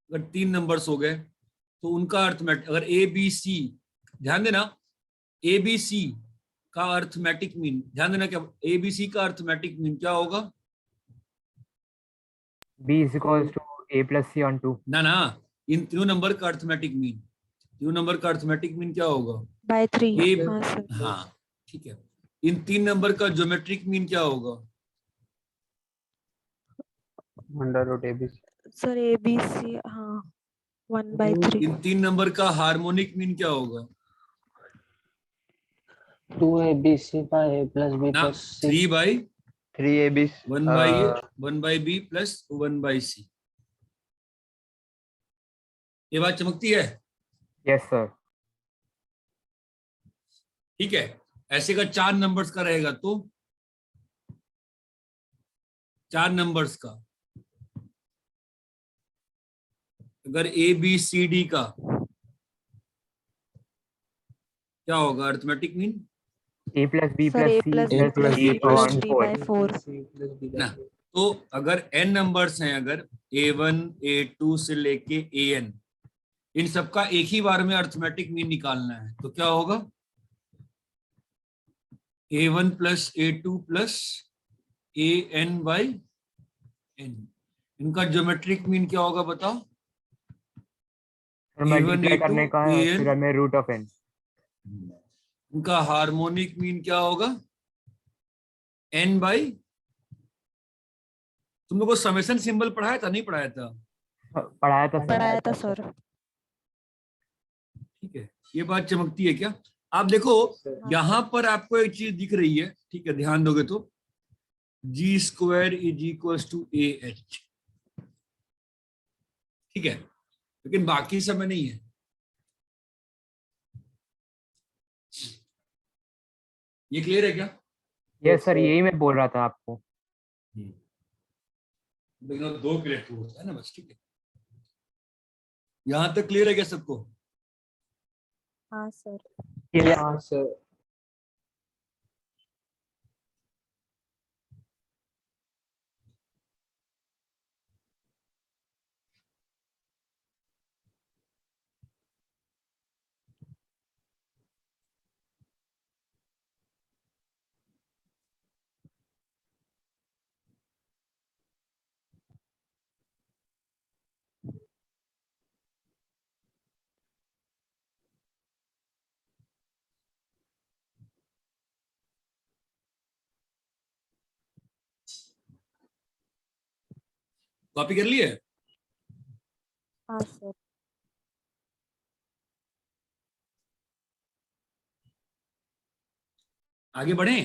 अगर 3 नंबर्स हो गए तो उनका अर्थमेटिक, अगर ABC, ध्यान देना ABC का अर्थमेटिक मीन, ध्यान देना क्या ABC का अर्थमेटिक मीन क्या होगा, B is equals to A plus C on 2. ना ना, इन तीनों नंबर का अर्थमेटिक मीन, तीनों नंबर का अर्थमेटिक मीन क्या होगा, By 3. A, हाँ sir. हाँ ठीक है। इन 3 नंबर का ज्योमेट्रिक मीन क्या होगा, √ABC। Sir ABC. हाँ 1/3. इन 3 नंबर का हार्मोनिक मीन क्या होगा, 2ABC by A plus B ना plus C. 3/3 3AB 1/b plus 1/c। ये बात चमकती है? Yes sir. ठीक है। ऐसे का 4 नंबर्स का रहेगा तो 4 नंबर्स का, अगर ए बी सी डी का क्या होगा arithmetic mean? a plus b sir plus a c plus A b plus plus plus d c B plus plus d by 4. ना, तो अगर n नंबर्स हैं, अगर a1 a2 से लेके an, इन सबका एक ही बार में अरिथमेटिक मीन निकालना है, तो क्या होगा? a1 plus a2 plus an by n। इनका ज्योमेट्रिक मीन क्या होगा बताओ? सर मल्टीप्लाई A1 करने का है, AN, फिर हमें रूट ऑफ n। उनका हार्मोनिक मीन क्या होगा? n बाई, तुम लोग को समेशन सिंबल पढ़ाया था नहीं पढ़ाया था? पढ़ाया था सर। पढ़ाया था सर। ठीक है, ये बात चमकती है क्या? आप देखो यहां पर आपको एक चीज दिख रही है, ठीक है, ध्यान दोगे तो g² is equal to AH, ठीक है, लेकिन बाकी सब में नहीं है। ये क्लियर है क्या? यस सर, यही मैं बोल रहा था आपको। लेकिन 2 क्लियर होता है ना बस, ठीक है। यहां तक क्लियर है क्या सबको? हाँ सर। हाँ सर। कॉपी कर लिए? हाँ सर। आगे बढ़े?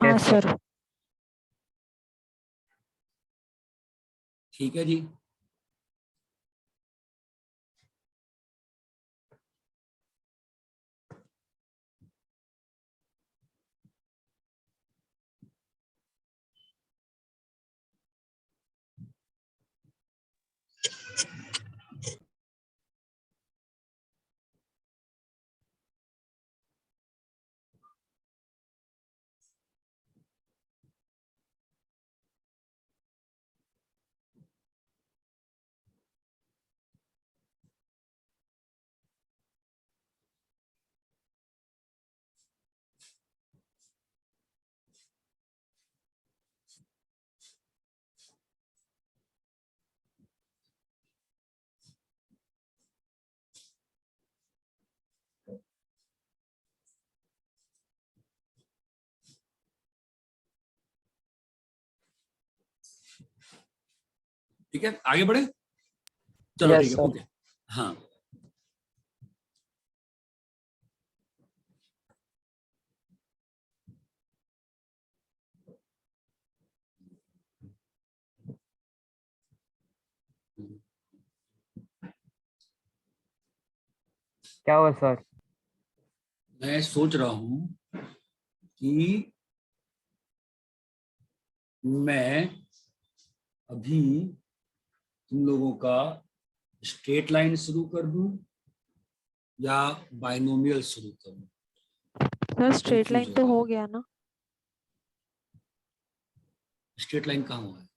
हाँ Yes, sir. सर। ठीक है जी। ठीक है, आगे बढ़े? चलो Yes, ठीक है, sir. ओके। हाँ, क्या हुआ सर? मैं सोच रहा हूं कि मैं अभी तुम लोगों का स्ट्रेट लाइन शुरू कर दूं या बाइनोमियल शुरू करूं? सर स्ट्रेट लाइन तो हो गया ना? स्ट्रेट लाइन कहाँ हुआ है?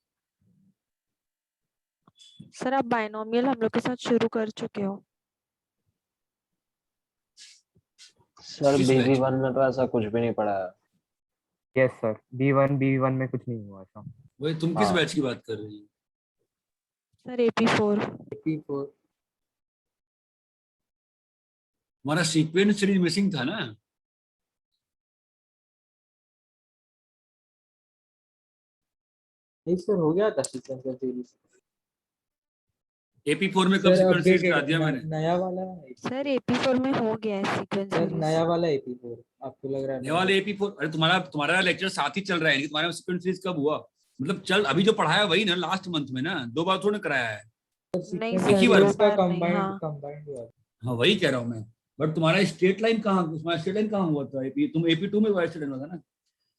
सर आप बाइनोमियल हम लोग के साथ शुरू कर चुके हो। सर किस बैच BB1 में तो ऐसा कुछ भी नहीं पढ़ा है। यस सर, B1 में कुछ नहीं हुआ था। वही, तुम किस हाँ। बैच की बात कर रही हो? Sir AP4। AP4। हमारा सीक्वेंस सीरीज मिसिंग था ना? नहीं सर, हो गया था सीक्वेंस सीरीज। AP4 में कब सर सीक्वेंस सीरीज करा अपडेटेड दिया मैंने? नया वाला सर AP4 में हो गया है सीक्वेंस सर सीरीज। नया वाला AP4। आपको लग रहा है नेवाल AP4, अरे तुम्हारा लेक्चर साथ ही चल रहा है, यानी कि तुम्हारा सेकंड सीरीज कब हुआ? मतलब चल अभी जो पढ़ाया वही ना, लास्ट मंथ में ना, 2 बार थोड़ा कराया है। नहीं एक सर, ही बार दो इसका बार नहीं, कंबाइंड हाँ कंबाइंड हुआ था। हाँ वही कह रहा हूँ मैं। बट तुम्हारा स्टेट लाइन कहाँ, तुम्हारा स्टेट लाइन कहाँ हुआ था? तुम AP2 में स्टेट लाइन हुआ था ना,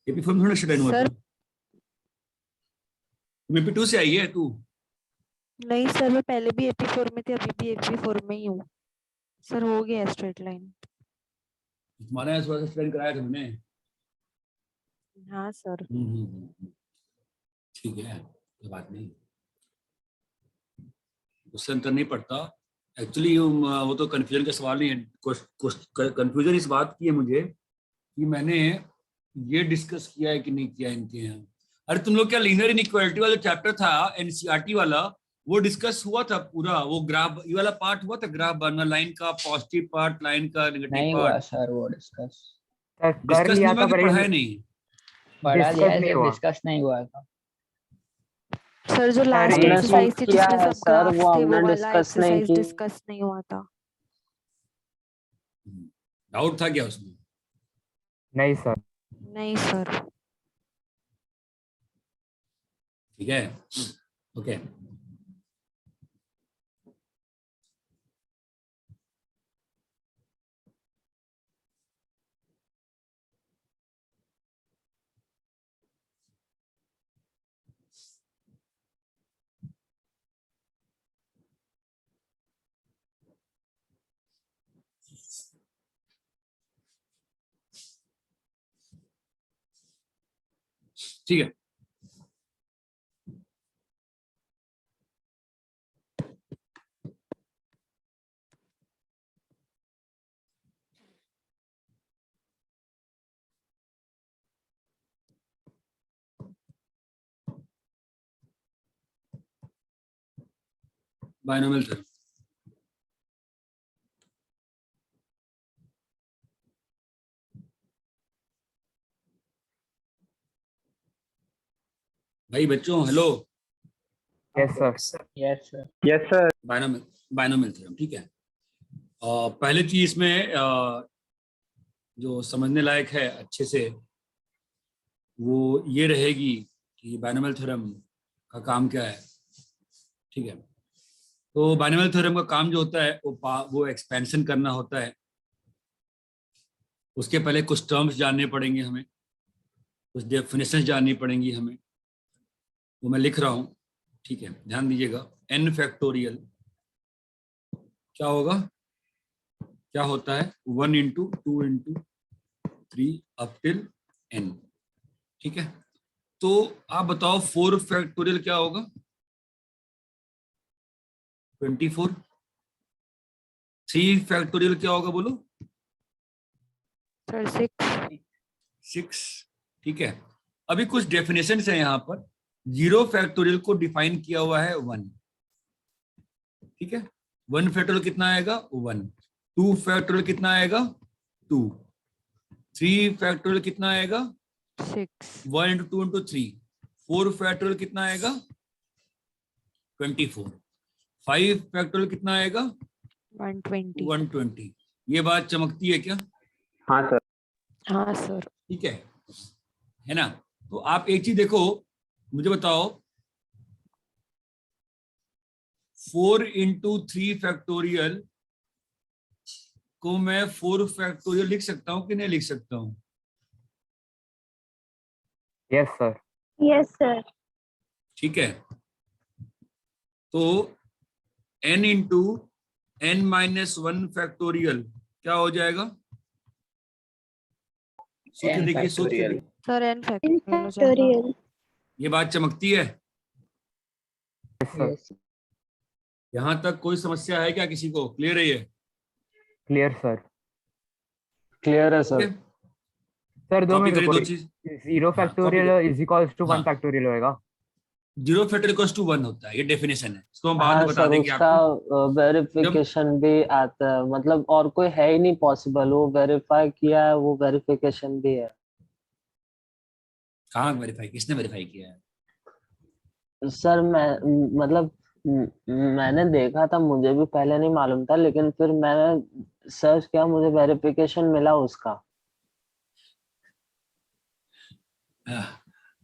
AP4 में थोड़ा स्टेट लाइन हुआ सर। था। तुम AP2 से आई है तू? नहीं सर, मैं पहले भी AP4 में थी, अभी भी AP4 में ही हूँ सर। हो गया स्ट्रेट लाइन। तुम्हारा यहाँ थोड़ा सा स्टेट लाइन कराया था मैंने। हाँ सर। ठीक है, कोई बात नहीं, उससे अंतर नहीं पड़ता। एक्चुअली वो तो कंफ्यूजन का सवाल नहीं है। कंफ्यूजन इस बात की है मुझे कि मैंने ये डिस्कस किया है कि नहीं किया इनके यहाँ। अरे तुम लोग क्या लीनियर इनइक्वालिटी वाला चैप्टर था एनसीईआरटी वाला, वो डिस्कस हुआ था पूरा? वो ग्राफ ये वाला पार्ट हुआ था, ग्राफ बनना, लाइन का पॉजिटिव पार्ट, लाइन का नेगेटिव नहीं हुआ पार्ट? सर वो डिस्कस। सर कर डिस्कस लिया नहीं हुआ था कि पर पढ़ा है नहीं? पढ़ा लिया डिस्कस है नहीं सर, हुआ। डिस्कस नहीं हुआ था। सर जो लास्ट एक हमने एक्सरसाइज सोल्व थी किया जिसमें है सब सर, ग्राफ्स वो थे, वो हमने वाला डिस्कस नहीं एक्सरसाइज की। डिस्कस नहीं हुआ था। डाउट था क्या उसमें? नहीं सर। नहीं सर। ठीक है, ओके। ठीक है, बायनोमियल थ्योरम। भाई बच्चों hello, yes sir. Yes sir. Yes sir. Binomial theorem, ठीक है। पहले चीज इसमें जो समझने लायक है अच्छे से, वो ये रहेगी कि बायनोमियल थ्योरम का काम क्या है। ठीक है, तो बायनोमियल थ्योरम का काम जो होता है वो एक्सपेंशन करना होता है। उसके पहले कुछ टर्म्स जानने पड़ेंगे हमें, कुछ डेफिनेशन जाननी पड़ेंगी हमें, वो मैं लिख रहा हूँ। ठीक है, ध्यान दीजिएगा। n फैक्टोरियल क्या होगा, क्या होता है? 1 into 2 into 3 up till n। ठीक है, तो आप बताओ 4 फैक्टोरियल क्या होगा? 24। 3 फैक्टोरियल क्या होगा बोलो? सर 6। 6। ठीक है, अभी कुछ डेफिनेशन है यहाँ पर। 0 फैक्टोरियल को डिफाइन किया हुआ है 1। ठीक है, 1 फैक्टोरियल कितना आएगा? 1। 2 फैक्टोरियल कितना आएगा? 2। 3 फैक्टोरियल कितना आएगा? 6। 1 इंटू 2 इंटू 3। 4 फैक्टोरियल कितना आएगा? 24। 5 फैक्टोरियल कितना आएगा? 120। 120। ये बात चमकती है क्या? हाँ सर। हाँ सर। ठीक है ना? तो आप एक चीज देखो, मुझे बताओ 4 इंटू 3 फैक्टोरियल को मैं 4 फैक्टोरियल लिख सकता हूं कि नहीं लिख सकता हूं? Yes sir. Yes sir. ठीक है, तो n into n minus 1 factorial क्या हो जाएगा? सोच के n देखिए, सोच के factorial। देखिए। सर n फैक्टोरियल हो जाएगा। ये बात चमकती है? Yes sir. यस यहां तक कोई समस्या है क्या किसी को? क्लियर है ये? Clear sir. क्लियर है ठीक है, सर 2 कॉपी मिनट करिए रुको। दो चीज। 0 हाँ copy factorial is equals to 1 हाँ, फैक्टोरियल होएगा। 0 फैक्टोरियल इक्वल्स टू 1 होता है, ये डेफिनेशन है, इसको हम बाद हाँ में बता सर, देंगे उसका आपको जब। वेरिफिकेशन भी आता है, मतलब और कोई है ही नहीं पॉसिबल, वो वेरीफाई किया है, वो वेरिफिकेशन भी है। कहाँ वेरीफाई, किसने वेरीफाई किया है? सर मतलब मैंने देखा था, मुझे भी पहले नहीं मालूम था, लेकिन फिर मैंने सर्च किया, मुझे वेरिफिकेशन मिला उसका। हाँ,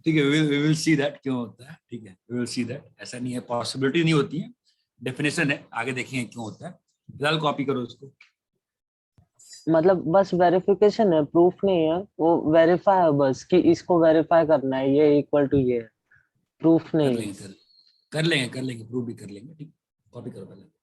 ठीक है, वी विल सी दैट क्यों होता है, ठीक है, वी विल सी दैट। ऐसा नहीं है, पॉसिबिलिटी नहीं होती है, डेफिनेशन है, आगे देखेंगे क्यों होता है। फिलहाल कॉपी करो इसको। मतलब बस वेरिफिकेशन है, प्रूफ नहीं है, वो वेरीफाई है बस कि इसको वेरीफाई करना है, ये इक्वल टू ये है, प्रूफ कर नहीं है। लेंगे, कर लेंगे, प्रूव भी कर लेंगे, ठीक। कॉपी करो पहले।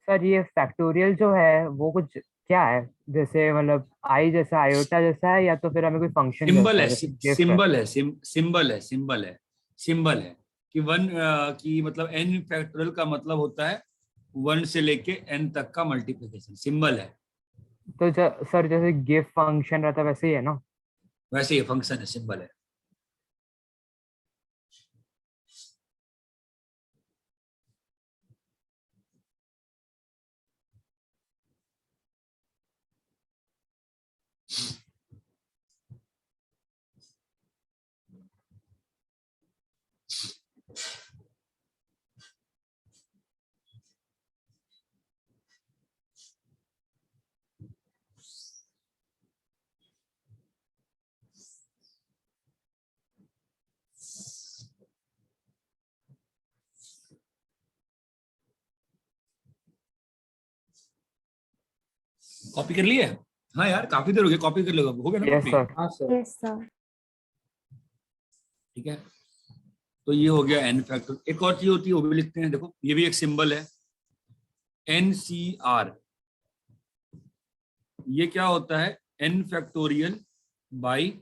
सर ये फैक्टोरियल जो है वो कुछ क्या है, जैसे मतलब आई जैसा, आयोटा जैसा है, या तो फिर हमें कोई फंक्शन सिंबल जैसा है, है जैसे गिफ है? सिंबल है, सिंबल है कि वन की मतलब एन फैक्टोरियल का मतलब होता है 1 से लेके n तक का मल्टीप्लिकेशन, सिंबल है। तो सर जैसे गिफ फंक्शन रहता है वैसे ही है ना? वैसे ये फंक्शन है, सिंबल है। कॉपी कर लिए? हाँ यार, काफी देर हो गई, कॉपी कर लो, हो गया ना यस कॉपी? सर। हाँ सर। Yes sir. ठीक है, तो ये हो गया n फैक्टोरियल। एक और चीज होती है, वो भी लिखते हैं, देखो ये भी एक सिंबल है, NCR। ये क्या होता है? n factorial by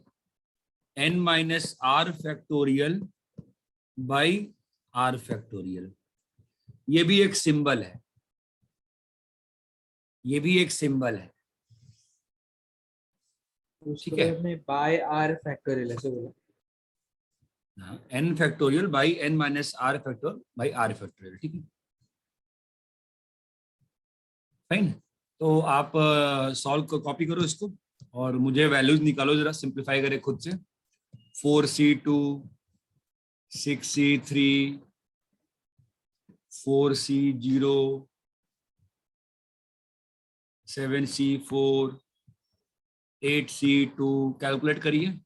n minus R factorial by r factorial. ये भी एक सिंबल है, ये भी एक सिंबल है, ठीक है। दूसरे में बाय आर फैक्टोरियल ऐसे बोला। n factorial by n minus R factorial by r factorial, ठीक है, फाइन। तो आप सॉल्व कॉपी करो इसको और मुझे वैल्यूज निकालो, जरा सिंप्लीफाई करें खुद से। 4C2, 6C3, 4C0, 7C4, 8C2, calculate करिए।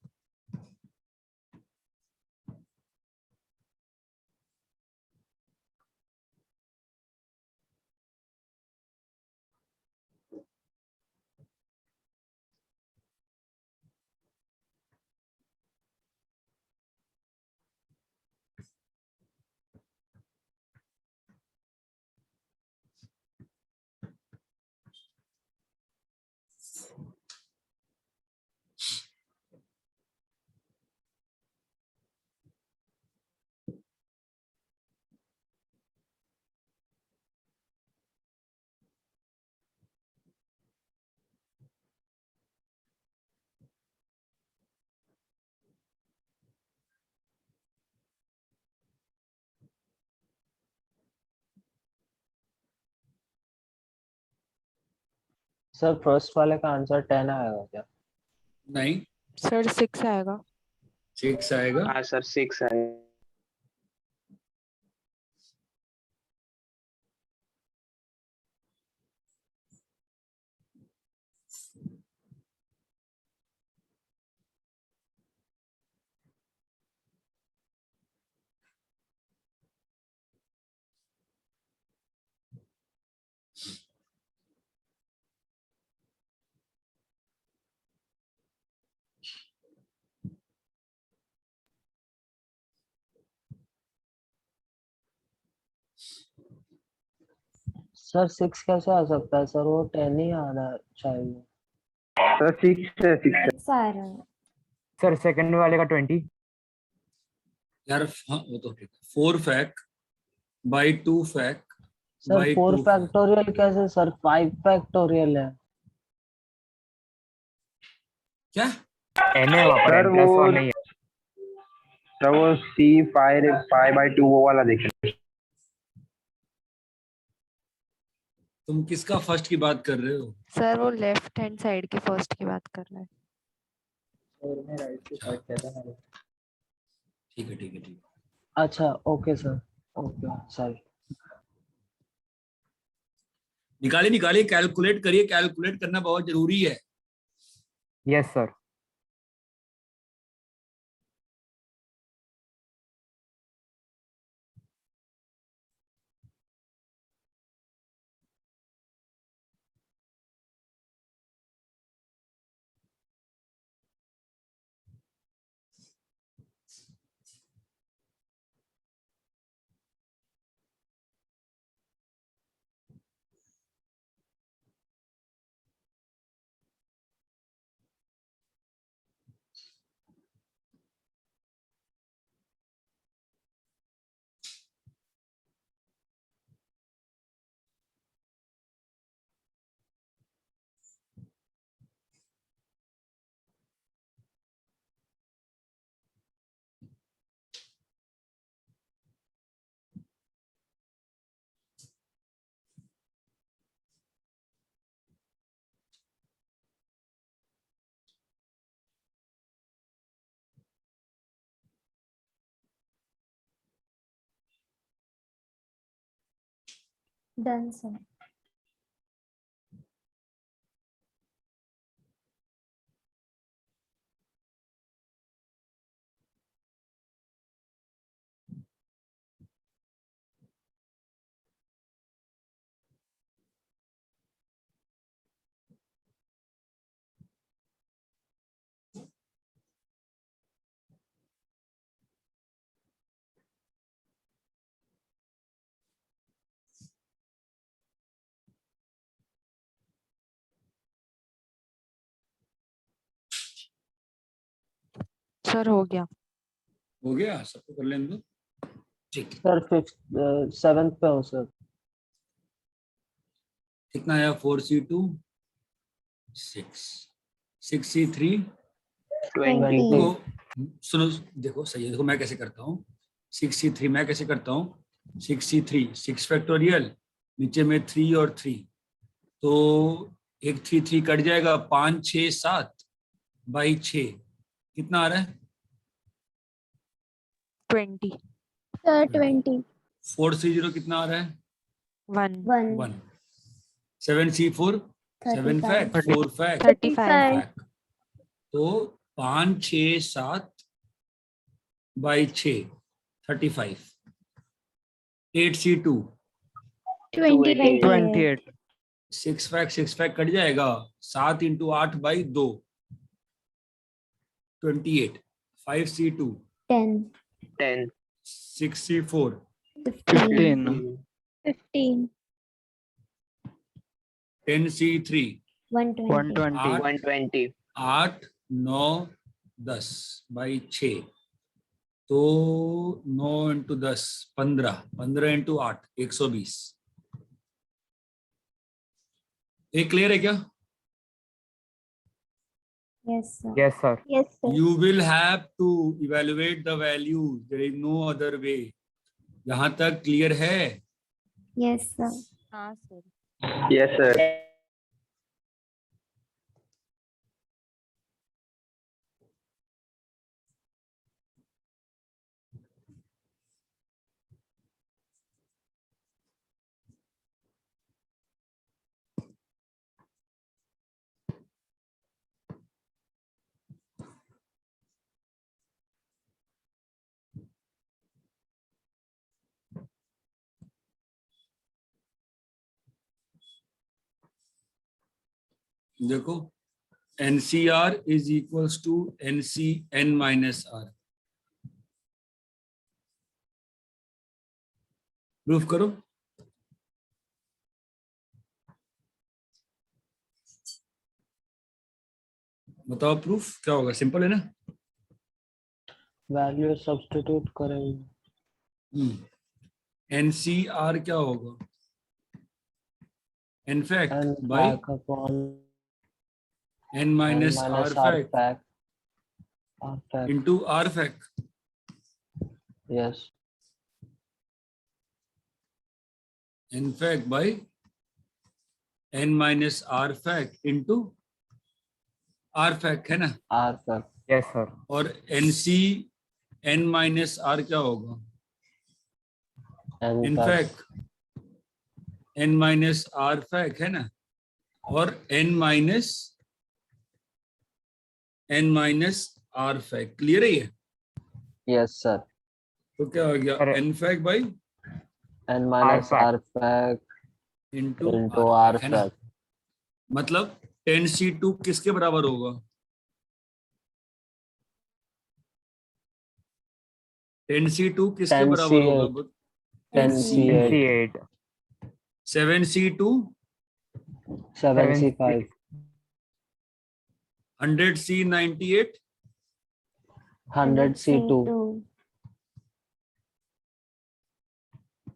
सर फर्स्ट वाले का आंसर 10 आएगा क्या? नहीं, सर 6 आएगा। 6 आएगा। हाँ सर 6 है। सर 6 कैसे आ सकता है सर, वो 10 ही आना चाहिए। सर 6 है, 6 है। सर सर सेकंड वाले का 20। यार हाँ वो तो ठीक है, 4 fac by 2 fac sir by 4 2 fac. Factorial कैसे सर? 5 फैक्टोरियल है। क्या? n है वहाँ पर, सर n प्लस वो 1 नहीं है। सर वो C5 by 2 वो वाला देखें। तुम किसका फर्स्ट की बात कर रहे हो? सर वो लेफ्ट हैंड साइड के फर्स्ट की बात कर रहा है। और मैं राइट से स्टार्ट किया था ना। ठीक है ठीक है ठीक है। अच्छा ओके सर, ओके सॉरी। निकालिए निकालिए, कैलकुलेट करिए, कैलकुलेट करना बहुत जरूरी है। Yes sir. Done sir. Sir हो गया। हो गया, सबको कर लेने दो। ठीक है, सर 7th पे हो सर। कितना आया? 4C2 6 6C3 20 तो सुनो, देखो सही है, देखो मैं कैसे करता हूँ। 6C3 मैं कैसे करता हूँ? 6C3 6 फैक्टोरियल, नीचे में 3 और 3, तो एक 3 3 कट जाएगा, 5 6 7 बाई 6 कितना आ रहा है? 20 सर 20 4C0 कितना आ रहा है? 1 1 1 7C4 7 फैक 4 फैक 35 फैक, तो 5 6 7 बाई 6 35। 8C2 28 6 फैक कट जाएगा, 7 into 8 by 2 28। 5C2 10 10 6C4 15 10C3 120 120 8 9 10 by 6, तो 9 इंटू 10 15, 15 इंटू 8 120। ये क्लियर है क्या? Yes sir yes sir. Yes sir You will have to evaluate the values. There is no other way. यहाँ तक clear है? Yes sir हाँ sir. Yes sir. देखो, NCR is equals to NCN minus R. Proof करो। बताओ proof क्या होगा? Simple है ना? वैल्यू सब्स्टिट्यूट करेंगे। NCR क्या होगा? n fact n by fact upon n minus n r minus r fact fact. R fact. into r fact. Yes. n fact by n minus r fact into r fact है ना? R fact. Yes, sir. और NC n minus r क्या होगा? n in fact. fact n minus r fact है ना? और n minus r fact clear है ये? Yes, sir. तो क्या हो गया? Correct. n fact by n minus fact. r fact into into r r fact है ना? fact. मतलब 10C2 किसके बराबर होगा? 10C2 किसके 10C8. बराबर होगा? 10C8. NC8. 7C2 7C5. 100C98 100C2.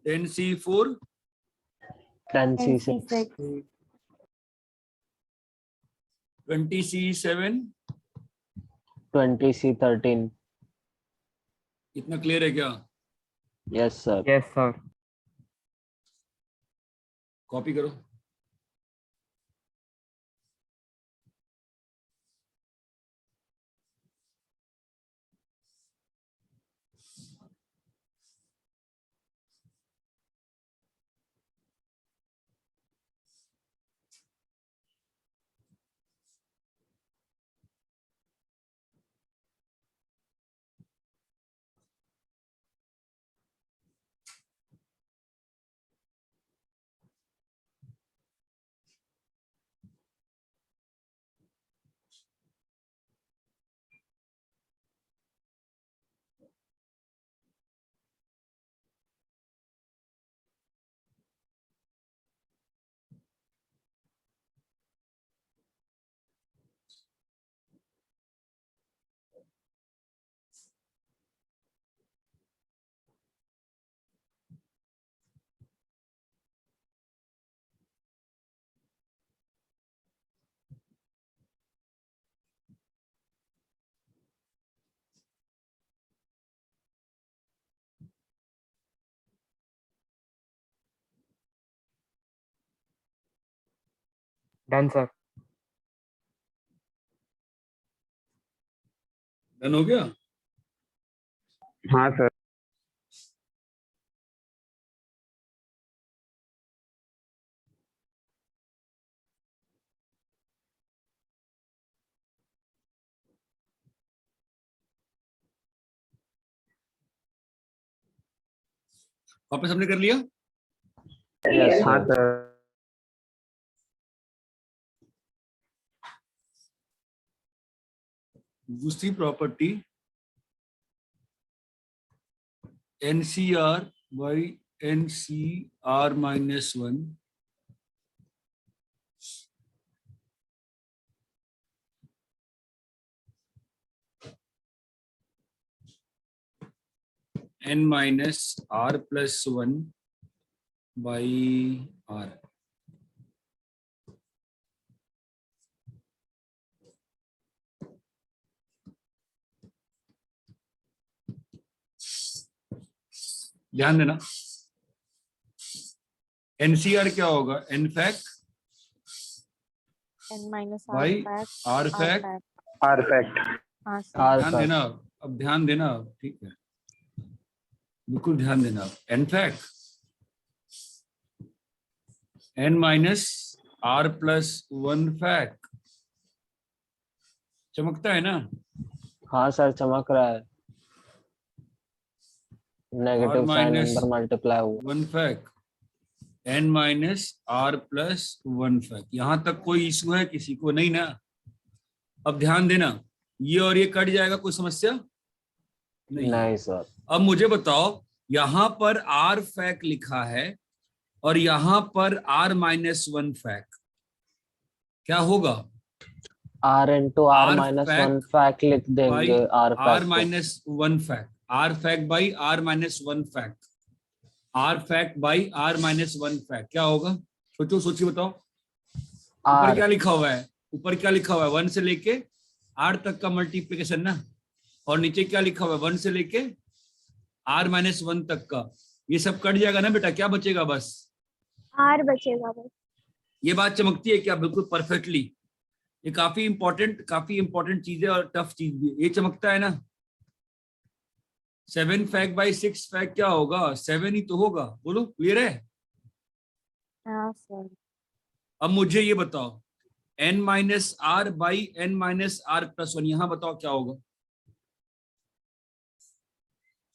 10C4 10C6. 20C7 20C13. इतना क्लियर है क्या? Yes, sir. Yes, sir. Copy करो। Done, sir. डन हो गया? हाँ सर। वापस हमने कर लिया? Yes, हाँ sir. सर। दूसरी property NCR by NCR minus 1 n minus r plus 1 by r. ध्यान देना, NCR क्या होगा? n fact n minus by r fact. r fact. R fact. हाँ sir. R ध्यान fact. देना, अब ध्यान देना, ठीक है, बिल्कुल ध्यान देना। n fact n minus r plus 1 fact चमकता है ना? हाँ सर, चमक रहा है। नेगेटिव साइन minus अंदर मल्टीप्लाई हुआ। 1 fact n minus r plus 1 fact। यहां तक कोई इशू है किसी को? नहीं ना? अब ध्यान देना, ये और ये कट जाएगा, कोई समस्या नहीं सर। अब मुझे बताओ, यहां पर r fact लिखा है और यहां पर r minus 1 fact, क्या होगा? R into R R minus fact 1 fact लिख by देंगे R R fact को। minus 1 fact, R fact by R minus 1 fact, R fact by R minus 1 fact क्या होगा? सोचो सोचिए बताओ। ऊपर R क्या लिखा हुआ है? ऊपर क्या लिखा हुआ है? 1 से लेके R तक का मल्टीप्लिकेशन ना, और नीचे क्या लिखा हुआ है? 1 से लेके R minus 1 तक का। ये सब कट जाएगा ना बेटा, क्या बचेगा? बस R बचेगा बस। ये बात चमकती है क्या? बिल्कुल परफेक्टली। ये काफी इंपॉर्टेंट चीज है और टफ चीज भी है। ये चमकता है ना। 7 फैक्ट बाई 6 फैक्ट क्या होगा? 7 ही तो होगा। बोलो, क्लियर है? हाँ सर। अब मुझे ये बताओ, n minus R by n minus R plus 1, यहां बताओ क्या होगा?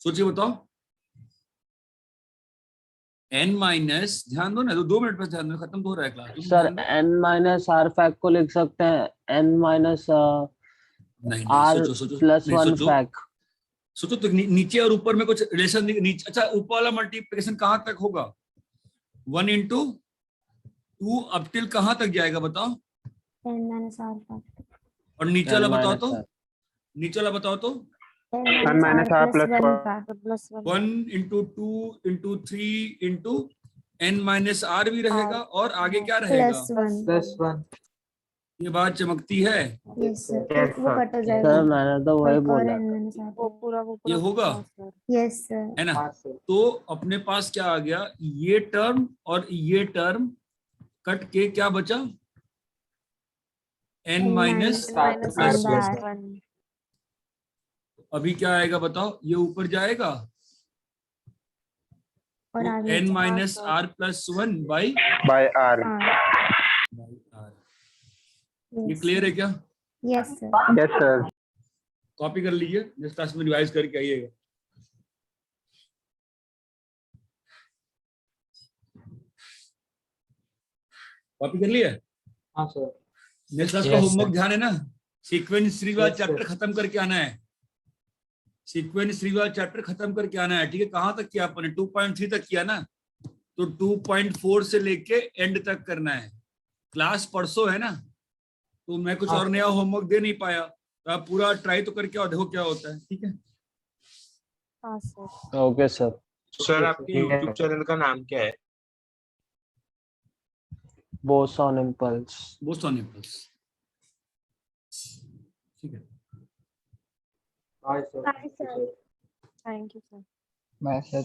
सोचिए बताओ। n माइनस, ध्यान दो ना, 2 मिनट पर ध्यान दो, खत्म तो हो रहा है class. Sir n minus R fact को लिख सकते हैं n माइनस नहीं R सोचो प्लस नहीं, 1 fact। सोचो तो नीचे और ऊपर में कुछ रिलेशन नीचे। अच्छा, ऊपर वाला मल्टीप्लिकेशन कहां तक होगा? 1 into 2 अब टिल कहां तक जाएगा बताओ? n minus R fact। और नीचे वाला n बताओ minus तो, R। नीचे वाला बताओ तो। n minus R plus 1 fact। Plus 1 1 into 2 into 3 into n minus R भी रहेगा, और आगे क्या रहेगा? plus 1। +1 ये बात चमकती है। यस सर, Yes, वो sir. कट हो सर जाएगा। मैंने तो वही और बोला n था। minus R वो fact। पूरा ये होगा? हाँ सर। Yes sir. है ना? हाँ सर तो अपने पास क्या आ गया? ये टर्म और ये टर्म कट के क्या बचा? n n minus minus plus R by 1। R। अभी क्या आएगा बताओ? ये ऊपर जाएगा और तो आगे n बचा। Minus R plus 1 by by R। R. ये क्लियर है क्या? Yes sir. Yes sir। Copy कर लीजिए, नेक्स्ट क्लास में रिवाइज करके आइएगा। कॉपी कर लिया? हाँ सर नेक्स्ट क्लास का Yes, होमवर्क sir. ध्यान है ना? सीक्वेंस थ्री वाला Yes, sir. चैप्टर खत्म करके आना है। सीक्वेंस थ्री वाला चैप्टर खत्म करके आना है, ठीक है? कहां तक किया आपने? 2.3 तक किया ना, तो 2.4 से लेके एंड तक करना है। क्लास परसों है ना, तो मैं कुछ हाँ, और नया होमवर्क दे नहीं पाया, तो आप पूरा ट्राई तो करके आओ, देखो क्या होता है, ठीक है? हाँ सर। Okay sir. सर आपके YouTube चैनल का नाम क्या है? Boson Impulse. Boost on impulse, ठीक है? Bye sir thank you sir. Bye sir.